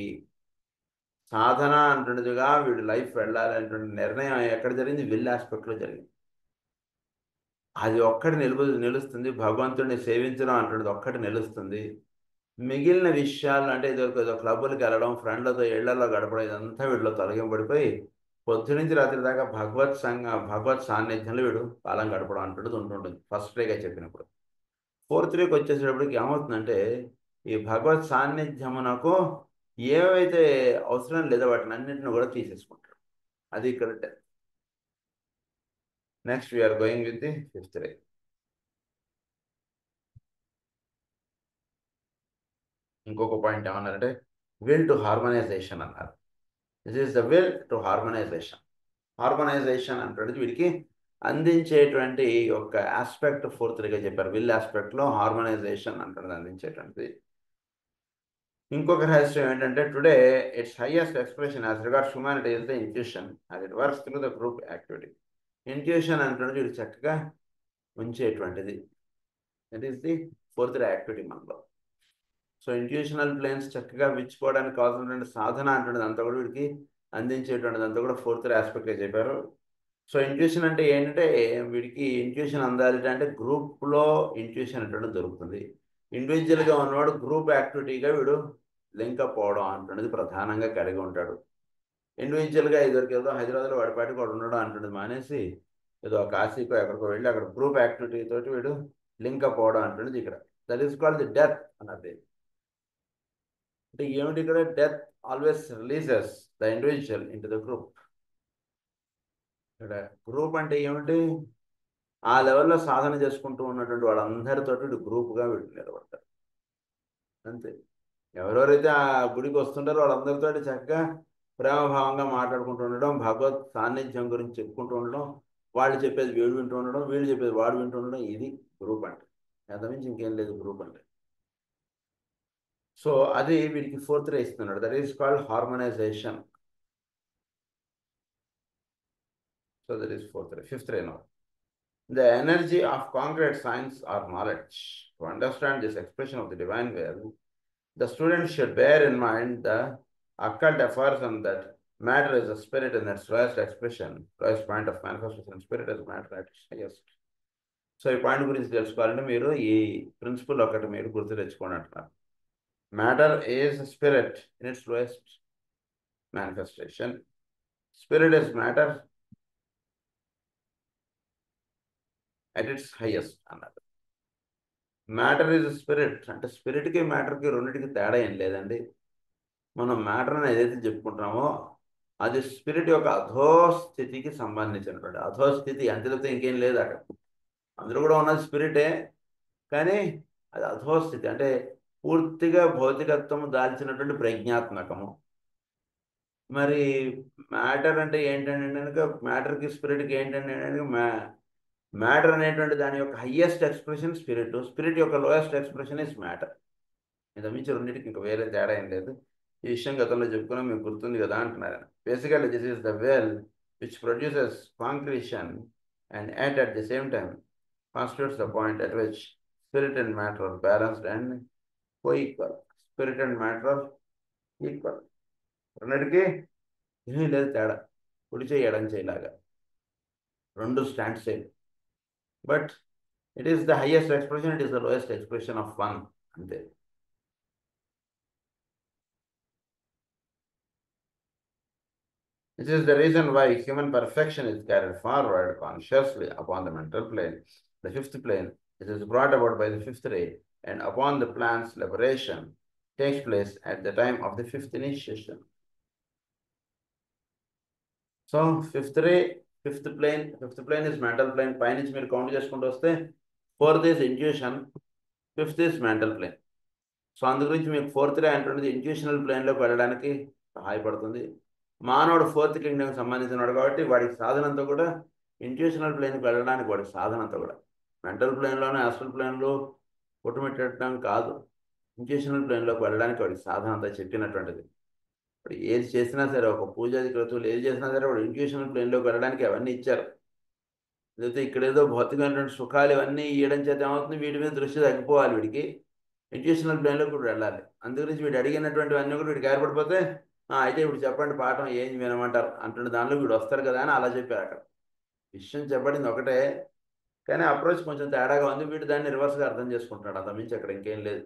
సాధన అంటున్నదిగా వీడు లైఫ్ వెళ్ళాలి అనేటువంటి నిర్ణయం ఎక్కడ జరిగింది? విల్ ఆస్పెక్ట్లో జరిగింది. అది ఒక్కటి నిలుస్తుంది. భగవంతుడిని సేవించడం అంటున్నది ఒక్కటి నిలుస్తుంది. మిగిలిన విషయాలు అంటే ఏదో క్లబ్బులకి వెళ్ళడం, ఫ్రెండ్లతో ఇళ్లలో గడపడం, ఇదంతా వీడిలో తొలగింపబడిపోయి పొద్దునుంచి రాత్రి దాకా భగవత్ సాన్నిధ్యంలో వీడు కాలం గడపడం అంటున్నది ఉంటుంటుంది ఫస్ట్ రేగా చెప్పినప్పుడు. ఫోర్త్ రేకి వచ్చేసేటప్పటికి ఏమవుతుందంటే, ఈ భగవత్ సాన్నిధ్యమునకు ఏవైతే అవసరం లేదో వాటిని అన్నింటిని కూడా తీసేసుకుంటాడు. అది ఇక్కడ death. Next we are going with the fifth ray. ఇంకొక పాయింట్ ఏమన్నారంటే విల్ టు హార్మనైజేషన్ అన్నారు. This is the will to harmonisation. Harmonisation అంటే వీడికి అందించేటువంటి ఒక ఆస్పెక్ట్ ఫోర్త్ రేగా చెప్పారు. విల్ ఆస్పెక్ట్లో హార్మనైజేషన్ అంటున్నది అందించేటువంటిది. ఇంకొక రహస్యం ఏంటంటే, today its highest expression as regards humanity is the intuition as it works through the group activity. Intuition అంటున్నది వీడు చక్కగా ఉంచేటువంటిది. It is the fourth ray activity మనలో. సో ఇంట్యూషనల్ ప్లేన్స్ చక్కగా విచ్చుకోవడానికి కావాల్సినటువంటి సాధన అంటున్నది అంతా కూడా వీడికి అందించేటువంటిది అంతా కూడా ఫోర్త్ రే ఆస్పెక్ట్గా చెప్పారు. సో ఇంట్యూషన్ అంటే ఏంటంటే వీడికి ఇంట్యూషన్ అందాలి అంటే గ్రూప్లో ఇంట్యూషన్ అంటే దొరుకుతుంది. ఇండివిజువల్గా ఉన్నవాడు గ్రూప్ యాక్టివిటీగా వీడు లింకప్ అవడం అంటున్నది ప్రధానంగా కలిగి ఉంటాడు. ఇండివిజువల్గా ఇద్దరికి ఏదో హైదరాబాద్లో వాడి పాటికి వాడు ఉండడం అంటున్నది మానేసి ఏదో కాశీకో ఎక్కడికో వెళ్ళి అక్కడ గ్రూప్ యాక్టివిటీ తోటి వీడు లింకప్ అవడం అంటున్నది ఇక్కడ. That is called the death అన్నది. అంటే ఏమిటి ఇక్కడ death always releases the individual in to the group. ఇక్కడ గ్రూప్ అంటే ఏమిటి? ఆ లెవెల్లో సాధన చేసుకుంటూ ఉన్నటువంటి వాళ్ళందరితోటి గ్రూప్గా వీళ్ళు నిలబడతారు అంతే. ఎవరెవరైతే ఆ గుడికి వస్తుంటారో వాళ్ళందరితో చక్కగా ప్రేమభావంగా మాట్లాడుకుంటూ ఉండడం, భగవత్ సాన్నిధ్యం గురించి చెప్పుకుంటూ ఉండడం, వాళ్ళు చెప్పేది వీడు వింటూ ఉండడం, వీళ్ళు చెప్పేది వాడు వింటూ ఉండడం, ఇది గ్రూప్ అంటే. అంతమించి ఇంకేం లేదు గ్రూప్ అంటే. సో అది వీడికి ఫోర్త్ రే ఇస్తున్నాడు. That is called harmonisation. So that is fourth ray. Fifth ray now. The energy of concrete science or knowledge. To understand this expression of the divine will, the student should bear in mind the occult affirmation that matter is a spirit in its lowest expression, lowest point of manifestation. Spirit is matter at its highest. So ఈ పాయింట్ గురించి తెలుసుకోవాలంటే మీరు ఈ ప్రిన్సిపల్ ఒకటి మీరు గుర్తు తెచ్చుకోండి అంటున్నారు. Matter is spirit in it's lowest manifestation. Spirit is matter at its highest అన్నారు. మ్యాటర్ ఈజ్ స్పిరిట్ అంటే స్పిరిట్కి మ్యాటర్కి రెండింటికి తేడా ఏం లేదండి. మనం మ్యాటర్ అని ఏదైతే చెప్పుకుంటున్నామో అది స్పిరిట్ యొక్క అధోస్థితికి సంబంధించినటువంటి అధోస్థితి. అంతే తప్పితే ఇంకేం లేదు అక్కడ. అందులో కూడా ఉన్నది స్పిరిటే, కానీ అది అధోస్థితి అంటే పూర్తిగా భౌతికత్వం దాల్చినటువంటి ప్రజ్ఞాత్మకము. మరి మ్యాటర్ అంటే ఏంటంటే కనుక మ్యాటర్కి స్పిరిట్కి ఏంటంటే కనుక మ్యాటర్ అనేటువంటి దాని యొక్క హయ్యెస్ట్ ఎక్స్ప్రెషన్ స్పిరిట్. స్పిరిట్ యొక్క లోయెస్ట్ ఎక్స్ప్రెషన్ ఇస్ మ్యాటర్. ఇంత మించి రెండింటికి ఇంకా వేరే తేడా ఏం లేదు. ఈ విషయం గతంలో చెప్పుకున్నాం, మీకు గుర్తుంది కదా అంటున్నారు. Basically this is the well which produces concretion and at the same time constitutes the point at which spirit and matter are balanced and co-equal. Spirit and matter are equal. రెండింటికి ఏమీ లేదు తేడా. కుడి చేయి ఎడం చేయలాగా రెండు stand same. But it is the highest expression, it is the lowest expression of one అంతే. This is the reason why human perfection is carried forward consciously upon the mental plane, the fifth plane. It is brought about by the fifth ray, and upon the plan's liberation takes place at the time of the fifth initiation. So fifth ray, fifth plane is mental plane. Pine మీరు కౌంట్ చేసుకుంటూ వస్తే fourth is intuition, fifth is mental plane. So అందు గురించి మీకు ఫోర్త్ రే అంటున్నది ఇంట్యూషనల్ ప్లేన్లోకి వెళ్ళడానికి సహాయపడుతుంది. మానవుడు ఫోర్త్ కింగ్డమ్కి సంబంధించిన వాడు కాబట్టి వాడికి సాధనంతా కూడా ఇంట్యూషనల్ ప్లేన్కి వెళ్ళడానికి వాడికి సాధనంతా కూడా మెంటల్ ప్లేన్లోనే ఆస్ట్రల్ ప్లేన్లో కొట్టుమిట్టడం కాదు, ఇంట్యూషనల్ ప్లేన్లోకి వెళ్ళడానికి వాడికి సాధనంతా చెప్పినటువంటిది. ఇప్పుడు ఏది చేసినా సరే, ఒక పూజాది క్రతువులు ఏది చేసినా సరే వాడు ఇంట్యూషనల్ ప్లేన్లోకి వెళ్ళడానికి అవన్నీ ఇచ్చారు. లేకపోతే ఇక్కడేదో భౌతికమైనటువంటి సుఖాలు ఇవన్నీ ఇవ్వడం చేత ఏమవుతుంది, వీటి మీద దృష్టి తగ్గిపోవాలి. వీడికి ఇంట్యూషనల్ ప్లేన్లో కూడా వెళ్ళాలి. అందుగురించి వీడు అడిగినటువంటివన్నీ కూడా వీడికి ఏర్పడిపోతే అయితే ఇప్పుడు చెప్పండి పాఠం ఏం వినమంటారు అంటున్న దానిలో వీడు వస్తారు కదా అని అలా చెప్పారు. అక్కడ విషయం చెప్పబడింది ఒకటే, కానీ అప్రోచ్ కొంచెం తేడాగా ఉంది. వీడు దాన్ని రివర్స్గా అర్థం చేసుకుంటున్నాడు. అంత మించి అక్కడ ఇంకేం లేదు.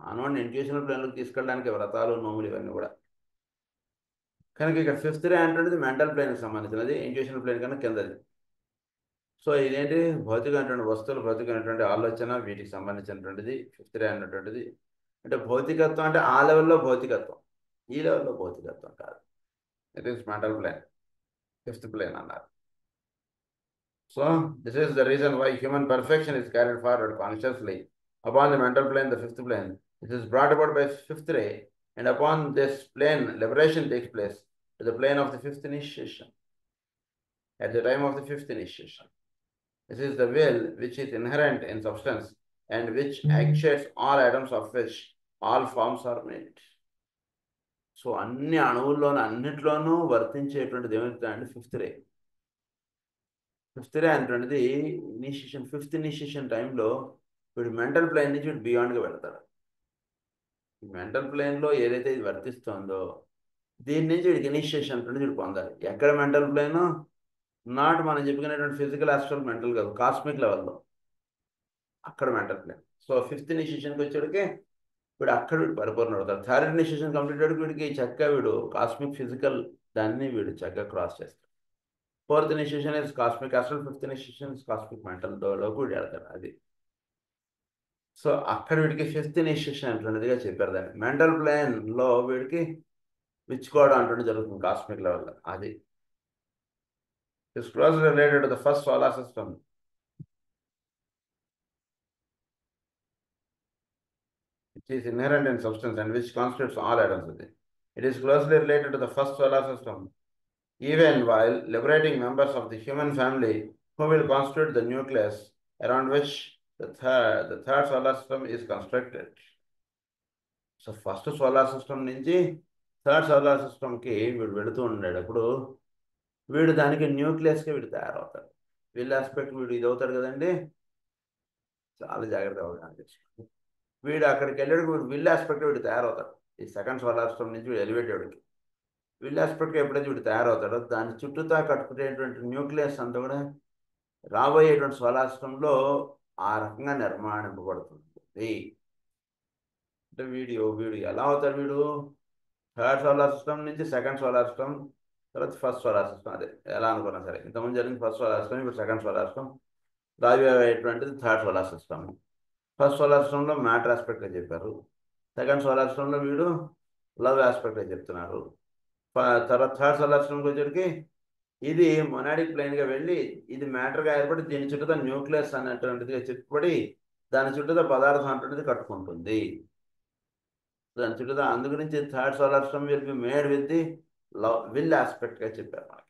మానవుడిని ఇంట్యూషనల్ ప్లేన్లోకి తీసుకెళ్ళడానికి వ్రతాలు నోములు ఇవన్నీ కూడా. కనుక ఇక్కడ ఫిఫ్త్ రే అంటున్నది మెంటల్ ప్లేన్కి సంబంధించినది, ఇంట్యూషనల్ ప్లేన్ కన్నా కిందది. సో ఇదేంటి భౌతికమైనటువంటి వస్తువులు, భౌతికమైనటువంటి ఆలోచన, వీటికి సంబంధించినటువంటిది ఫిఫ్త్ రే అన్నటువంటిది. అంటే భౌతికత్వం అంటే ఆ లెవెల్లో భౌతికత్వం, ఈ లెవెల్లో భౌతికత్వం కాదు. It is mental plane, fifth plane అన్నారు. So this is the reason why human perfection is carried forward consciously upon the mental plane, the fifth plane. It is brought about by fifth ray, and upon this plane liberation takes place to the plane of the fifth initiation, at the time of the fifth initiation. This is the will which is inherent in substance and which actuates all atoms of which all forms are made. So అన్ని అణువుల్లోనూ అన్నిట్లోనూ వర్తించేటువంటిది ఏమవుతుందంటే ఫిఫ్త్ రే. ఫిఫ్త్ రే అనేటువంటిది ఇనిషియేషన్, ఫిఫ్త్ ఇనిషియేషన్ టైంలో వీడు మెంటల్ ప్లేన్ నుంచి వీడు బియాండ్గా వెళ్తాడు. మెంటల్ ప్లేన్లో ఏదైతే ఇది వర్తిస్తుందో దీని నుంచి వీడికి ఇనిషియేషన్ అంటే వీడు పొందాలి. ఎక్కడ మెంటల్ ప్లేను? నాట్ మనం చెప్పుకునేటువంటి ఫిజికల్ ఆస్ట్రల్ మెంటల్ కాదు, కాస్మిక్ లెవెల్లో అక్కడ మెంటల్ ప్లేన్. సో ఫిఫ్త్ ఇనిషియేషన్కి వచ్చేటికి వీడు అక్కడ వీడు పరిపూర్ణ అవుతాడు. థర్డ్ ఇనిషియేషన్ కంప్లీట్ అయ్యాడు వీడికి చక్కగా వీడు కాస్మిక్ ఫిజికల్ దాన్ని వీడు చక్కగా క్రాస్ చేస్తాడు. Fourth initiation is cosmic astral, fifth initiation is cosmic mental లోకి వీడు వెళ్తాడు. అది సో అక్కడ వీడికి ఫిఫ్త్ ఇనిషియేషన్ అంటున్నదిగా చెప్పారు. దాన్ని మెంటల్ ప్లేన్ లో వీడికి విచ్చుకోవడం అంటుండే జరుగుతుంది కాస్మిక్ లెవెల్లో. అది is close related to the first solar system. It is inherent in substance and which constitutes all atoms with it. It is closely related to the first solar system, even while liberating members of the human family who will constitute the nucleus around which the third solar system is constructed. So first solar system నుంచి థర్డ్ సోలార్ సిస్టమ్కి వీడు వెళుతూ ఉండేటప్పుడు వీడు దానికి న్యూక్లియస్గా వీడు తయారవుతాడు. వీళ్ళ ఆస్పెక్ట్ వీడు ఇది అవుతాడు కదండి, చాలా జాగ్రత్తగా అవగాహన. వీడు అక్కడికి వెళ్ళాడు, వీడు విల్ ఆస్పెక్ట్ వీడు తయారవుతాడు. ఈ సెకండ్ సోలార్ సిస్టమ్ నుంచి వీడు ఎలివేటెడ్కి విల్ ఆస్పెక్ట్ ఎప్పుడైతే వీడు తయారవుతాడో దాని చుట్టూతా కట్టుకునేటువంటి న్యూక్లియస్ అంతా కూడా రాబోయేటువంటి సోలార్ సిస్టంలో ఆ రకంగా నిర్మాణింపబడుతుంది. అంటే వీడు ఎలా అవుతాడు, వీడు థర్డ్ సోలార్ సిస్టమ్ నుంచి సెకండ్ సోలార్ సిస్టమ్, తర్వాత ఫస్ట్ సోలార్ సిస్టమ్. అదే ఎలా అనుకున్నా సరే, ఇంతకుముందు జరిగింది ఫస్ట్ సోలార్ సిస్టమ్, ఇప్పుడు సెకండ్ సోలార్ సిస్టమ్, రాబోయేటువంటిది third solar system. First solar సిస్టంలో మ్యాటర్ ఆస్పెక్ట్గా చెప్పారు, సెకండ్ సోలార్ సిస్టంలో వీడు లవ్ ఆస్పెక్ట్గా చెప్తున్నారు. తర్వాత థర్డ్ సోలార్ సిస్టమ్కి వచ్చేటికి ఇది మొనాడిక్ ప్లేన్గా వెళ్ళి ఇది మ్యాటర్గా ఏర్పడి దీని చుట్టూతో న్యూక్లియస్ అనేటువంటిదిగా చెప్పబడి దాని చుట్టూతో పదార్థం అనేటువంటిది కట్టుకుంటుంది. దాని చుట్టూతో అందు గురించి third solar system will be made with the will ఆస్పెక్ట్గా చెప్పారు మనకి.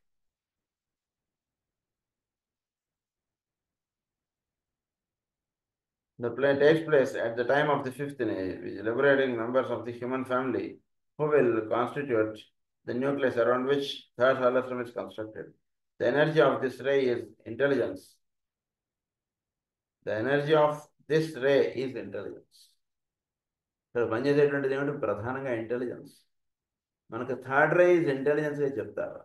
The play takes place at the time of the fifth age, which liberating members of the human family who will constitute the nucleus around which third solar system is constructed. The energy of this ray is intelligence. The energy of this ray is intelligence. ఇక్కడ పనిచేసేటువంటిది ఏమిటి, ప్రధానంగా ఇంటెలిజెన్స్. మనకు థర్డ్ రే ఇస్ ఇంటెలిజెన్స్ చెప్తారు.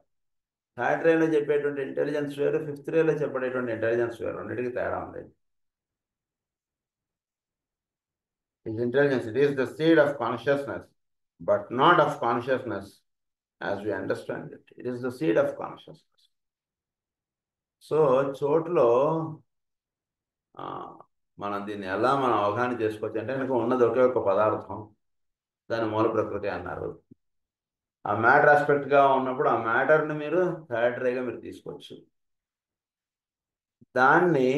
థర్డ్ రేలో చెప్పేటువంటి ఇంటెలిజెన్స్ వేరు, ఫిఫ్త్ రేలో చెప్పేటువంటి ఇంటెలిజెన్స్ వేరు, రెండింటికి తేడా ఉంది. Is intelligence, it is the seed of consciousness, but not of consciousness as we understand it. It is the seed of consciousness. So చోట్లో మనం దీన్ని ఎలా మనం అవగాహన చేసుకోవచ్చు అంటే కనుక ఉన్నది ఒకే ఒక పదార్థం, దాని మూల ప్రకృతి అన్నారు. ఆ మ్యాటర్ ఆస్పెక్ట్గా ఉన్నప్పుడు ఆ మ్యాటర్ని మీరు థర్డ్ రేగా మీరు తీసుకోవచ్చు. దాన్ని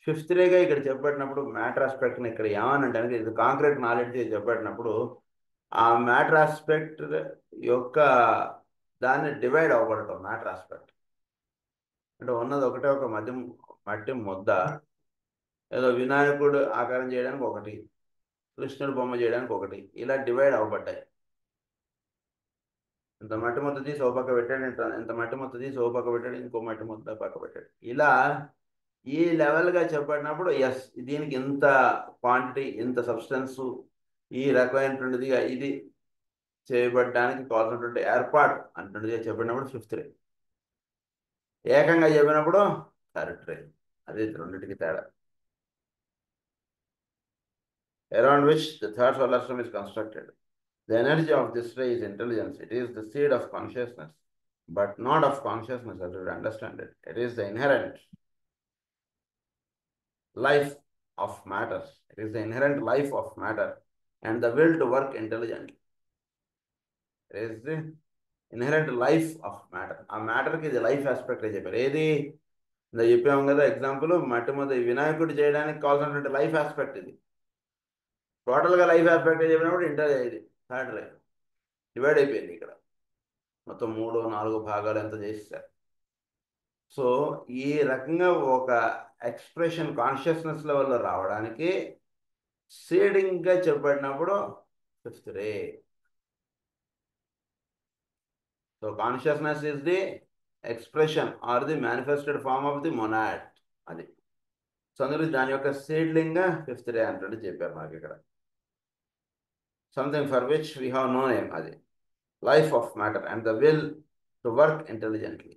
ఫిఫ్త్ రేగా ఇక్కడ చెప్పబడినప్పుడు మ్యాటర్ ఆస్పెక్ట్ని ఇక్కడ ఏమనంటే ఇది కాంక్రీట్ నాలెడ్జ్ చెప్పబడినప్పుడు ఆ మ్యాటర్ ఆస్పెక్ట్ యొక్క దాన్ని డివైడ్ అవ్వబడటం. మ్యాటర్ ఆస్పెక్ట్ అంటే ఉన్నది ఒకటే ఒక మట్టి ముద్ద, ఏదో వినాయకుడు ఆకారం చేయడానికి ఒకటి, కృష్ణుడు బొమ్మ చేయడానికి ఒకటి, ఇలా డివైడ్ అవ్వబడ్డాయి. ఇంత మట్టి ముద్ద తీసి ఓ పక్క పెట్టాడు, ఇంత మట్టి ముద్ద తీసి ఓ పక్క పెట్టాడు, ఇంకో మట్టి ముద్ద పక్క పెట్టాడు. ఇలా ఈ లెవెల్గా చెప్పబడినప్పుడు ఎస్ దీనికి ఇంత క్వాంటిటీ, ఇంత సబ్స్టెన్సు, ఈ రకమైనటువంటిదిగా ఇది చేయబడడానికి కావాల్సినటువంటి ఏర్పాటు అంటుండేదిగా చెప్పినప్పుడు ఫిఫ్త్ రే. ఏకంగా చెప్పినప్పుడు థర్డ్ రే. అది రెండింటికి తేడా. Around which the third solar system is constructed. The energy of this ray is intelligence. It is the seed of consciousness, but not of consciousness as we understand it. It is the inherent life of matter. It is the inherent life of matter and the will to work intelligently. It is the inherent life of matter. ఆ మ్యాటర్కి ఇది లైఫ్ ఆస్పెక్ట్ చెప్పారు. ఏది చెప్పాము కదా ఎగ్జాంపుల్, మట్టి మీద వినాయకుడు చేయడానికి కావాల్సినటువంటి లైఫ్ ఆస్పెక్ట్ ఇది. టోటల్గా లైఫ్ ఆస్పెక్ట్ చెప్పినప్పుడు ఇది థర్డ్ రే డివైడ్ అయిపోయింది. ఇక్కడ మొత్తం 3-4 భాగాలు ఎంత చేసేసారు. సో ఈ రకంగా ఒక ఎక్స్ప్రెషన్ కాన్షియస్నెస్ లెవెల్లో రావడానికి సీడింగ్గా చెప్పబడినప్పుడు fifth ray. So consciousness is the expression or the manifested form of the monad. అది సో అందులో దాని యొక్క సీడ్లింగ్గా ఫిఫ్త్ రే అంటే చెప్పారు మనకి ఇక్కడ. Something for which we have no name. అది life of matter and the will to work intelligently.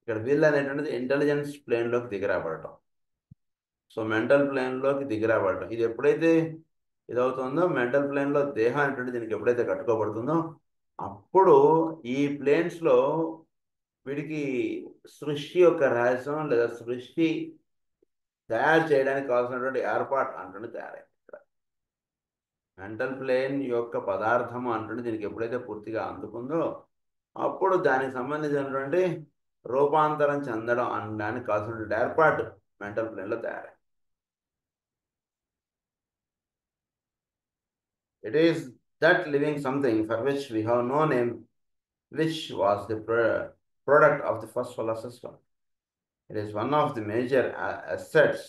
ఇక్కడ విల్ అనేటువంటిది ఇంటెలిజెన్స్ ప్లేన్లోకి దిగిరాబడటం. సో మెంటల్ ప్లేన్లోకి దిగిరాబడటం, ఇది ఎప్పుడైతే ఇదవుతుందో, మెంటల్ ప్లేన్లో దేహం అనేటువంటి దీనికి ఎప్పుడైతే కట్టుకోబడుతుందో, అప్పుడు ఈ ప్లేన్స్లో వీడికి సృష్టి యొక్క రహస్యం లేదా సృష్టి తయారు చేయడానికి కావాల్సినటువంటి ఏర్పాటు అంటుండే తయారైంది. ఇక్కడ మెంటల్ ప్లేన్ యొక్క పదార్థము అంటుండే దీనికి ఎప్పుడైతే పూర్తిగా అందుకుందో, అప్పుడు దానికి సంబంధించినటువంటి రూపాంతరం చెందడం అనడానికి కావాల్సినటువంటి ఏర్పాటు మెంటల్ ప్లేన్లో తయారైంది. It is that living something for which we have no name, which was the product of the first solar system. It is one of the major assets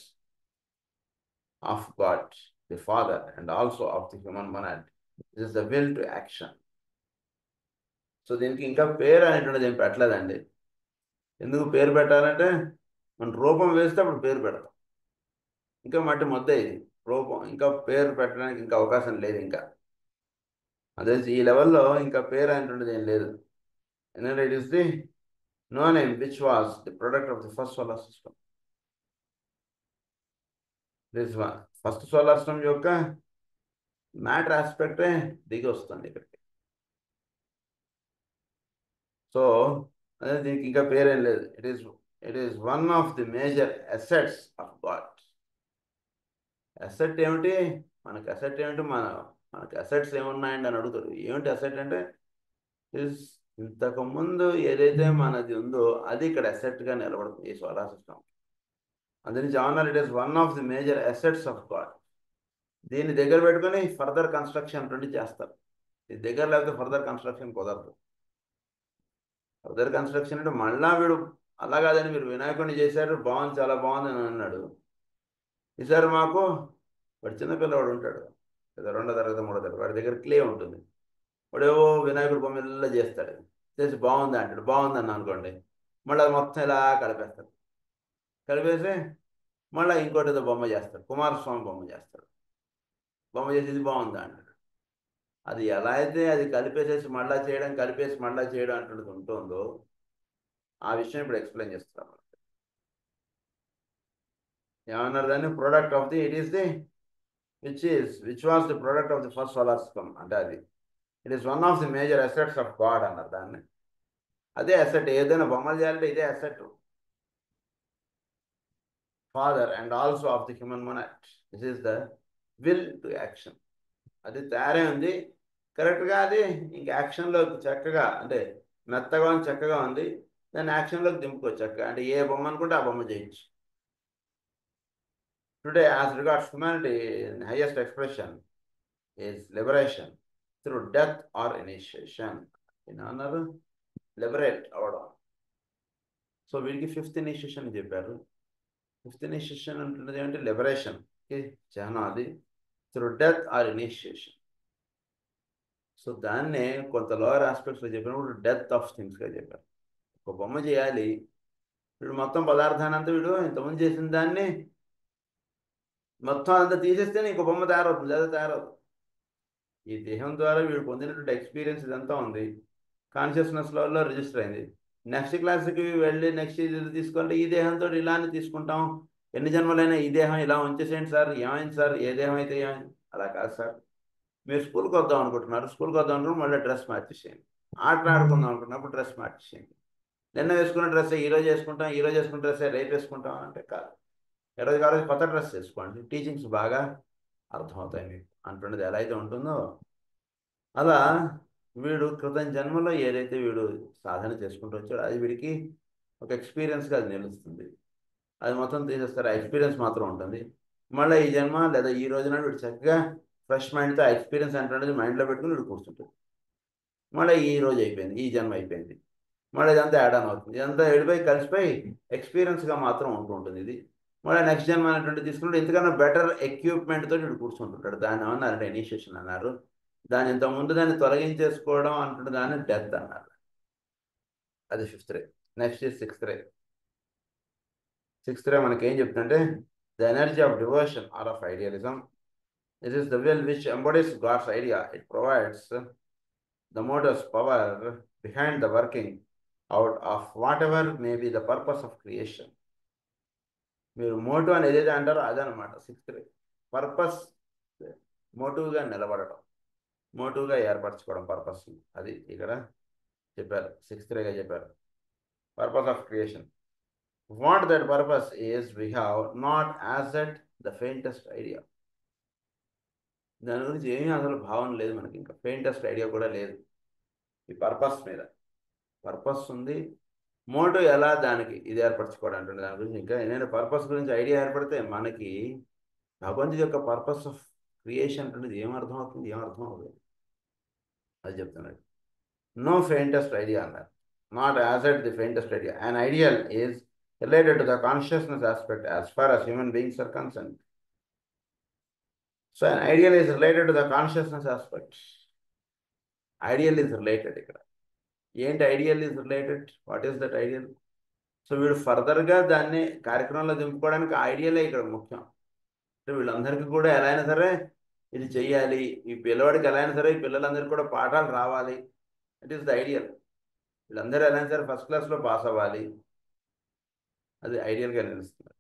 of God, the Father, and also of the human monad. This is the will to action. So దీనికి ఇంకా పేరు అనేటువంటిది ఏం పెట్టలేదండి. ఎందుకు పేరు పెట్టాలంటే, మన రూపం వేస్తే అప్పుడు పేరు పెడతాం. ఇంకా మట్టి ముద్ద ఇది రూపం, ఇంకా పేరు పెట్టడానికి ఇంకా అవకాశం లేదు. ఇంకా అదే ఈ లెవెల్లో ఇంకా పేరు అనేటువంటిది ఏం లేదు. ఎందుకంటే it is the no name which was the product of the first solar system. This one first solar system యొక్క మ్యాటర్ ఆస్పెక్టే దిగి వస్తుంది ఇక్కడికి. సో అదే దీనికి ఇంకా పేరేం లేదు. It is one of the major assets of God. Asset ఏమిటి? మనకి అసెట్ ఏమిటి? మనకి అసెట్స్ ఏమున్నాయండి అని అడుగుతారు. ఏమిటి అసెట్ అంటే, ఇంతకుముందు ఏదైతే మనది ఉందో అది ఇక్కడ అసెట్గా నిలబడుతుంది ఈ సోలార్ సిస్టమ్. అందుని ఏమన్నారు, it is one of the major assets of God. దీన్ని దగ్గర పెట్టుకొని ఫర్దర్ కన్స్ట్రక్షన్ చేస్తారు. ఇది దగ్గర లేకపోతే ఫర్దర్ కన్స్ట్రక్షన్ కుదరదు. ఫర్దర్ కన్స్ట్రక్షన్ అంటే మళ్ళా వీడు అలా కాదని మీరు వినాయకుడిని చేశారు, బాగుంది, చాలా బాగుంది అని అన్నాడు. ఈసారి మాకు వాడు చిన్నపిల్లవాడు ఉంటాడు లేదా 2వ తరగతి 3వ తరగతి, వాడి దగ్గర క్లే ఉంటుంది. వాడేవో వినాయకుడు బొమ్మ ఇలా చేస్తాడు, చేసి బాగుంది అంటాడు. బాగుంది అన్న అనుకోండి, మళ్ళీ అది మొత్తం ఇలా కలిపేస్తాడు. కలిపేసి మళ్ళీ ఇంకోటి ఏదో బొమ్మ చేస్తాడు, కుమారస్వామి బొమ్మ చేస్తాడు. బొమ్మ చేసి ఇది బాగుంది అంటాడు. అది ఎలా అయితే అది కలిపేసేసి మళ్ళీ చేయడం, కలిపేసి మళ్ళీ చేయడం అంటున్నది ఉంటుందో, ఆ విషయం ఇప్పుడు ఎక్స్ప్లెయిన్ చేస్తాను. ఏమన్నారు దాన్ని? Product of the, it is the which was the product of the first solar system అంటే అది. It is one of the major assets of God అన్నారు దాన్ని. అదే అసెట్, ఏదైనా బొమ్మలు చేయాలంటే ఇదే asset. Father and also of the human monad. This is the will to action. అది తయారై ఉంది కరెక్ట్గా. అది ఇంక యాక్షన్లో చక్కగా, అంటే మెత్తగా చక్కగా ఉంది, దాన్ని యాక్షన్లోకి దింపుకోవచ్చు చక్కగా. అంటే ఏ బొమ్మ అనుకుంటే ఆ బొమ్మ చేయొచ్చు. Today as regards humanity, highest expression is liberation through death or initiation. అన్నారు లిబరేట్ అవ్వడం. సో వీడికి 5th ఇనిషియేషన్ చెప్పారు. 5th ఇనిషియేషన్ అంటున్నది ఏమంటే లిబరేషన్, చిహ్నం అది, through death or initiation. So దాన్నే కొంత లోయర్ ఆస్పెక్ట్స్లో చెప్పినప్పుడు డెత్ ఆఫ్ థింగ్స్గా చెప్పారు. ఒక బొమ్మ చేయాలి, వీడు మొత్తం పదార్థాన్ని అంతా వీడు ఇంతకుముందు చేసిన దాన్ని మొత్తం అంతా తీసేస్తేనే ఇంకో బొమ్మ తయారవుతుంది, లేదా తయారవుతుంది. ఈ దేహం ద్వారా వీడు పొందినటువంటి ఎక్స్పీరియన్స్ ఇదంతా ఉంది, కాన్షియస్నెస్ లెవెల్లో రిజిస్టర్ అయింది. నెక్స్ట్ క్లాస్కి వెళ్ళి నెక్స్ట్ ఇది తీసుకుంటే ఈ దేహంతో ఇలానే తీసుకుంటాం, ఎన్ని జన్మలైనా ఈ దేహం ఇలా ఉంచేసేయండి సార్, ఏమైంది సార్, ఏ దేహం అయితే ఏమైంది. అలా కాదు సార్, మీరు స్కూల్కి వద్దాం అనుకుంటున్నారు, స్కూల్కి వద్దాం అనుకుంటే మళ్ళీ డ్రెస్ మార్చేసేయండి. ఆట ఆడుకుందాం అనుకున్నప్పుడు డ్రెస్ మార్చేసేయండి. నిన్న వేసుకున్న డ్రెస్ ఈరోజు వేసుకుంటాం, ఈరోజు వేసుకున్న డ్రెస్ రేపు వేసుకుంటాం అంటే కాదు. ఈరోజు కాదు కొత్త డ్రెస్ వేసుకోండి, టీచింగ్స్ బాగా అర్థమవుతాయి మీకు అంటున్నది ఎలా అయితే ఉంటుందో, అలా వీడు క్రితం జన్మలో ఏదైతే వీడు సాధన చేసుకుంటూ వచ్చాడో అది వీడికి ఒక ఎక్స్పీరియన్స్గా అది నిలుస్తుంది. అది మొత్తం తీసేస్తారు, ఆ ఎక్స్పీరియన్స్ మాత్రం ఉంటుంది. మళ్ళీ ఈ జన్మ లేదా ఈ రోజున వీడు చక్కగా ఫ్రెష్ మైండ్తో ఆ ఎక్స్పీరియన్స్ అంటున్నది మైండ్లో పెట్టుకుని వీడు కూర్చుంటాడు. మళ్ళీ ఈ రోజు అయిపోయింది, ఈ జన్మ అయిపోయింది, మళ్ళీ ఇదంతా యాడ్ ఆన్ అవుతుంది. ఇదంతా వెళ్ళిపోయి కలిసిపోయి ఎక్స్పీరియన్స్గా మాత్రం ఉంటూ ఉంటుంది ఇది. మళ్ళీ నెక్స్ట్ జన్మ అనేటువంటి తీసుకుంటే ఇంతకన్నా బెటర్ ఎక్విప్మెంట్తో వీడు కూర్చుంటుంటాడు. దాన్ని ఏమన్నారంటే ఇనిషియేషన్ అన్నారు. దాని ఇంతకుముందు దాన్ని తొలగించేసుకోవడం అంటుంటే దాన్ని డెత్ అన్నారు. అది 5th ray. Next is 6th ray. 6th రే మనకి ఏం చెప్తుందంటే, the energy of devotion or of idealism. It is the will which embodies God's idea. It provides the motor's power behind the working out of what ever may be the purpose of creation. మీరు మోటివ్ అని ఏదైతే అంటారో అదనమాట సిక్స్త్ రే. పర్పస్, మోటివ్గా నిలబడటం, మోటివ్గా ఏర్పరచుకోవడం పర్పస్, అది ఇక్కడ చెప్పారు, సిక్స్త్ రేగా చెప్పారు. Purpose of creation. What that purpose is we have not as yet the faintest idea. దాని గురించి ఏమీ అసలు భావన లేదు మనకి, ఇంకా ఫెయింటెస్ట్ ఐడియా కూడా లేదు ఈ పర్పస్ మీద. పర్పస్ ఉంది, మోటివ్ ఎలా దానికి ఇది ఏర్పరచుకోవడం అంటే దాని గురించి ఇంకా ఏదైనా పర్పస్ గురించి ఐడియా ఏర్పడితే మనకి భగవంతుడి యొక్క పర్పస్ ఆఫ్ క్రియేషన్ అనేది ఏమర్థం అవుతుంది, ఏమర్థం అవుతుంది అది చెప్తున్నాడు. నో ఫెయింటెస్ట్ ఐడియా అన్నారు. Not as yet the faintest idea. An ideal is related to the consciousness aspect as far as human beings are concerned. So an ideal is related to the consciousness aspect. Ideal is related ఇక్కడ. ఏంటి ideal is related, what is that ideal? So వీడు ఫర్దర్గా దాన్ని కార్యక్రమంలో దింపుకోవడానికి ఐడియలే ఇక్కడ ముఖ్యం. అంటే వీళ్ళందరికీ కూడా ఎలా అయినా సరే ఇది చెయ్యాలి, ఈ పిల్లవాడికి ఎలా అయినా సరే ఈ పిల్లలందరికీ కూడా పాఠాలు రావాలి, ఇట్ ఈస్ ద ఐడియల్. వీళ్ళందరూ ఎలా అయినా సరే ఫస్ట్ క్లాస్లో పాస్ అవ్వాలి, అది ఐడియల్గా నిలుస్తుంది.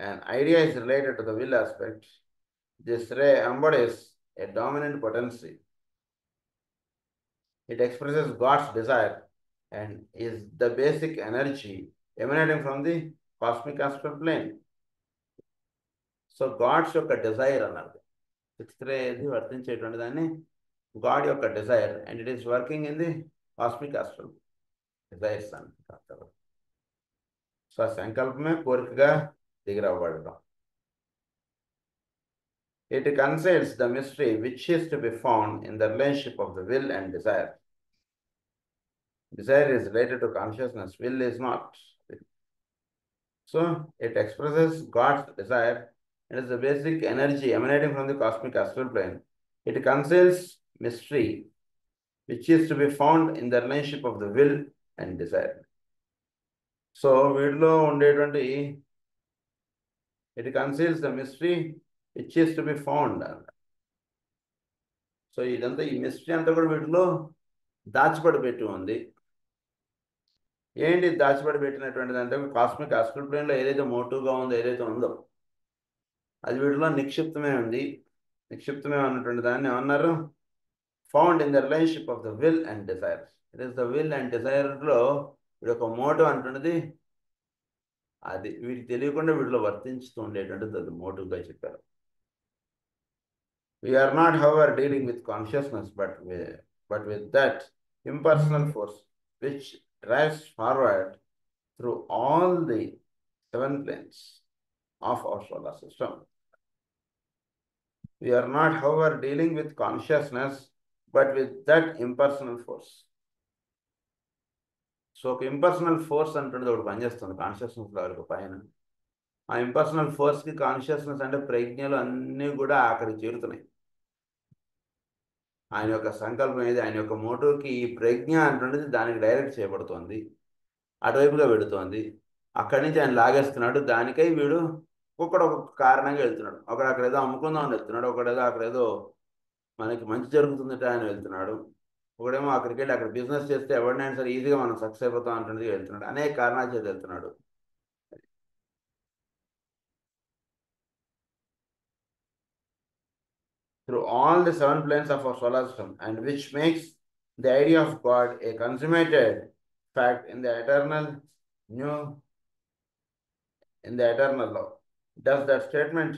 And idea is related to the will aspect. This ray embodies a dominant potency. It expresses God's desire and is the basic energy emanating from the cosmic astral plane. So gods యొక్క డిజైర్ అన్నారు. సిక్స్త్ రే ఏది వర్తించేటువంటి దాన్ని గాడ్ యొక్క desire, and it is working in the cosmic astral desires అంటారు. సో ఆ సంకల్పమే కోరికగా దిగిరవ్వడం. It conceals the mystery which is to be found in the relationship of the will and desire. Desire is related to consciousness, will is not. So it expresses God's desire. It is the basic energy emanating from the cosmic astral plane. It conceals mystery which is to be found in the relationship of the will and desire. So వీటిలో ఉండేటువంటి it conceals the mystery which is to be found. So ఇదంతా ఈ మిస్టరీ అంతా కూడా వీటిలో దాచిపడి పెట్టి ఉంది. ఏంటి దాచిపడి పెట్టినటువంటిది అంటే కాస్మిక్ ఆస్ట్రల్ ప్లేన్లో ఏదైతే మోటివ్గా ఉందో, ఏదైతే ఉందో అది వీటిలో నిక్షిప్తమే ఉంది. నిక్షిప్తమే ఉన్నటువంటి దాన్ని ఏమన్నారు? Found in the relationship of the will and desire. It is the will and డిజైర్లో వీడి యొక్క మోటివ్ అంటున్నది అది వీడికి తెలియకుండా వీటిలో వర్తించుతూ ఉండేటువంటిది అది మోటివ్గా చెప్పారు. We are not, however, dealing with consciousness, but with that impersonal force which drives forward through all the 7 planes of our solar system. We are not, however, dealing with consciousness, but with that impersonal force. So ఒక ఇంపర్సనల్ ఫోర్స్ అంటున్నది ఒకటి పనిచేస్తుంది కాన్షియస్నెస్ లెవెల్కి పైన. ఆ ఇంపర్సనల్ ఫోర్స్కి కాన్షియస్నెస్ అంటే ప్రజ్ఞలు అన్నీ కూడా అక్కడికి చేరుతున్నాయి. ఆయన యొక్క సంకల్పం ఏది, ఆయన యొక్క మోటివ్కి ఈ ప్రజ్ఞ అంటున్నది దానికి డైరెక్ట్ చేయబడుతోంది, అటువైపుగా వెళుతోంది. అక్కడి నుంచి ఆయన లాగేస్తున్నాడు. దానికై వీడు ఒక్కొక్కడు ఒక్కొక్క కారణంగా వెళ్తున్నాడు. ఒకడు అక్కడ ఏదో అమ్ముకుందాం అని వెళ్తున్నాడు, ఒకడేదో అక్కడ ఏదో మనకి మంచి జరుగుతుందట ఆయన వెళ్తున్నాడు, ఒకడేమో అక్కడికి వెళ్ళి అక్కడ బిజినెస్ చేస్తే ఎవరినైనా సరే ఈజీగా మనం సక్సెస్ అయిపోతాం అంటున్నది వెళ్తున్నాడు. అనేక కారణాలు చేసి వెళ్తున్నాడు. Through all the 7 planes of our solar system, and which makes the idea of God a consummated fact in the eternal law. Does that statement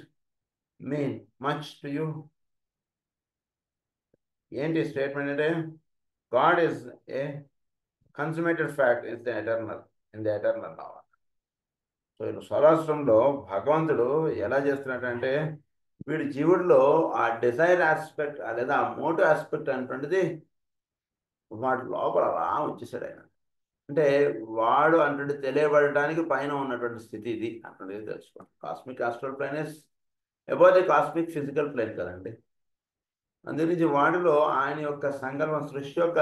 mean much to you? ఏంటి స్టేట్మెంట్ అంటే God is a consummated fact in the eternal law. So solar సిస్టంలో భగవంతుడు ఎలా చేస్తున్నాడంటే వీడి జీవుడిలో ఆ డిజైర్ ఆస్పెక్ట్ లేదా ఆ మోటివ్ ఆస్పెక్ట్ అనేటువంటిది వాటి లోపల అలా వచ్చేసాడు ఆయన. అంటే వాడు అంటే తెలియబడటానికి పైన ఉన్నటువంటి స్థితి ఇది అటువంటిది తెలుసుకోండి. Cosmic astral plane is about the cosmic physical plane కదండి. అందుగురించి వాడిలో ఆయన యొక్క సంకల్పం, సృష్టి యొక్క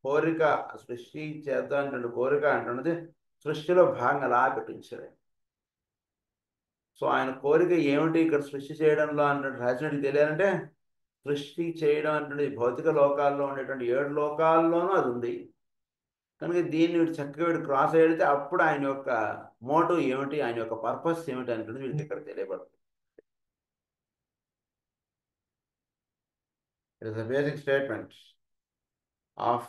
కోరిక, సృష్టి చేద్దాం కోరిక అంటున్నది సృష్టిలో భాగంగా అలా పెట్టించాడు. సో ఆయన కోరిక ఏమిటి ఇక్కడ సృష్టి చేయడంలో అన్నట్టు రాసినట్టు తెలియాలంటే సృష్టి చేయడం అంటే భౌతిక లోకాల్లో ఉండేటువంటి 7 లోకాల్లోనూ అది ఉంది. కనుక దీన్ని వీడు చక్కగా వీడు క్రాస్ వెళితే అప్పుడు ఆయన యొక్క మోటివ్ ఏమిటి, ఆయన యొక్క పర్పస్ ఏమిటి అనేది వీళ్ళకి ఇక్కడ తెలియబడుతుంది. It is the basic statement of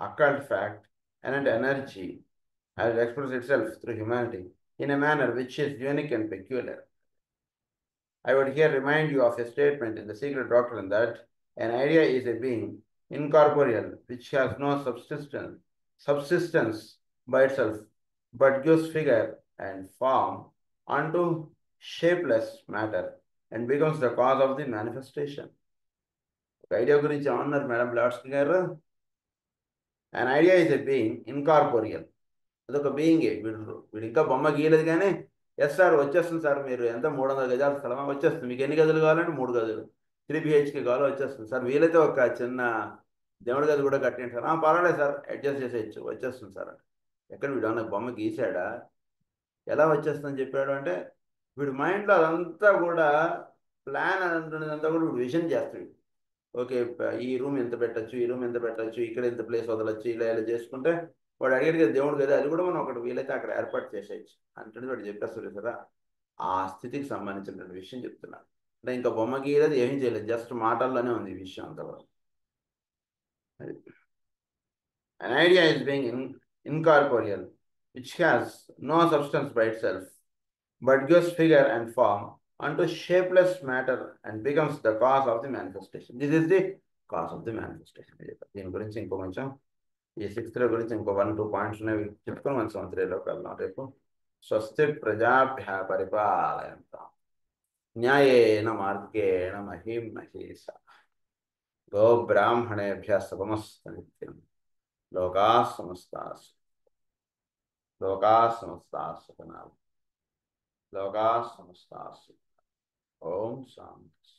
occult fact and energy as it expresses itself through humanity in a manner which is unique and peculiar. I would here remind you of a statement in the secret doctrine that an idea is a being incorporeal which has no subsistence by itself, but gives figure and form unto shapeless matter and becomes the cause of the manifestation. Idea గురించి ఏమన్నారు మేడం బ్లాట్స్కి గారు? an idea is a being incorporeal. అదొక బీయింగే. వీడు ఇంకా బొమ్మ గీయలేదు కానీ ఎస్ సార్ వచ్చేస్తుంది సార్, మీరు ఎంత 300 గజాల స్థలమా వచ్చేస్తుంది, మీకు ఎన్ని గదులు కావాలంటే 3 గదులు, 3 బిహెచ్కే కావాలో వచ్చేస్తుంది సార్, వీలైతే ఒక చిన్న దేవుడి గది కూడా కట్టింది సార్, పర్వాలేదు సార్ అడ్జస్ట్ చేసేయచ్చు వచ్చేస్తుంది సార్. ఎక్కడ వీడు అన్న బొమ్మ గీసాడా, ఎలా వచ్చేస్తుందని చెప్పాడు అంటే వీడు మైండ్లో అదంతా కూడా ప్లాన్ అంతా కూడా వీడు విజన్ చేస్తాడు. ఓకే ఈ రూమ్ ఎంత పెట్టచ్చు, ఈ రూమ్ ఎంత పెట్టచ్చు, ఇక్కడ ఎంత ప్లేస్ వదలచ్చు, ఇలా ఇలా చేసుకుంటే వాడు అడిగాడు కదా దేవుడు కదా, అది కూడా మనం ఒకటి వీలైతే అక్కడ ఏర్పాటు చేసేయచ్చు అంటే వాడు చెప్పేస్తాడు కదా. ఆ స్థితికి సంబంధించినటువంటి విషయం చెప్తున్నాను. అంటే ఇంకా బొమ్మ గీయలేదు, ఏమీ చేయలేదు, జస్ట్ మాటల్లోనే ఉంది ఈ విషయం అంతా కూడా. An idea is being incorporeal which has no substance by itself but gives figure and form unto shapeless matter and becomes the cause of the manifestation. This is the cause of the manifestation. దీని గురించి ఇంకో కొంచెం ఈ 6th గురించి ఇంకో 1-2 పాయింట్స్ ఉన్నాయి, చెప్పుకొని మన 7th వెళ్దాం రేపు. స్వస్తి ప్రజాభ్య పరిపాలయంతాం న్యాయేన మార్గేణ మహీం మహేషా గో బ్రాహ్మణేభ్య శుభమస్తు నిత్యం లోకాః సమస్తాః సుఖినః లోకాః సమస్తాః సుఖినః. ఓం శాంతి.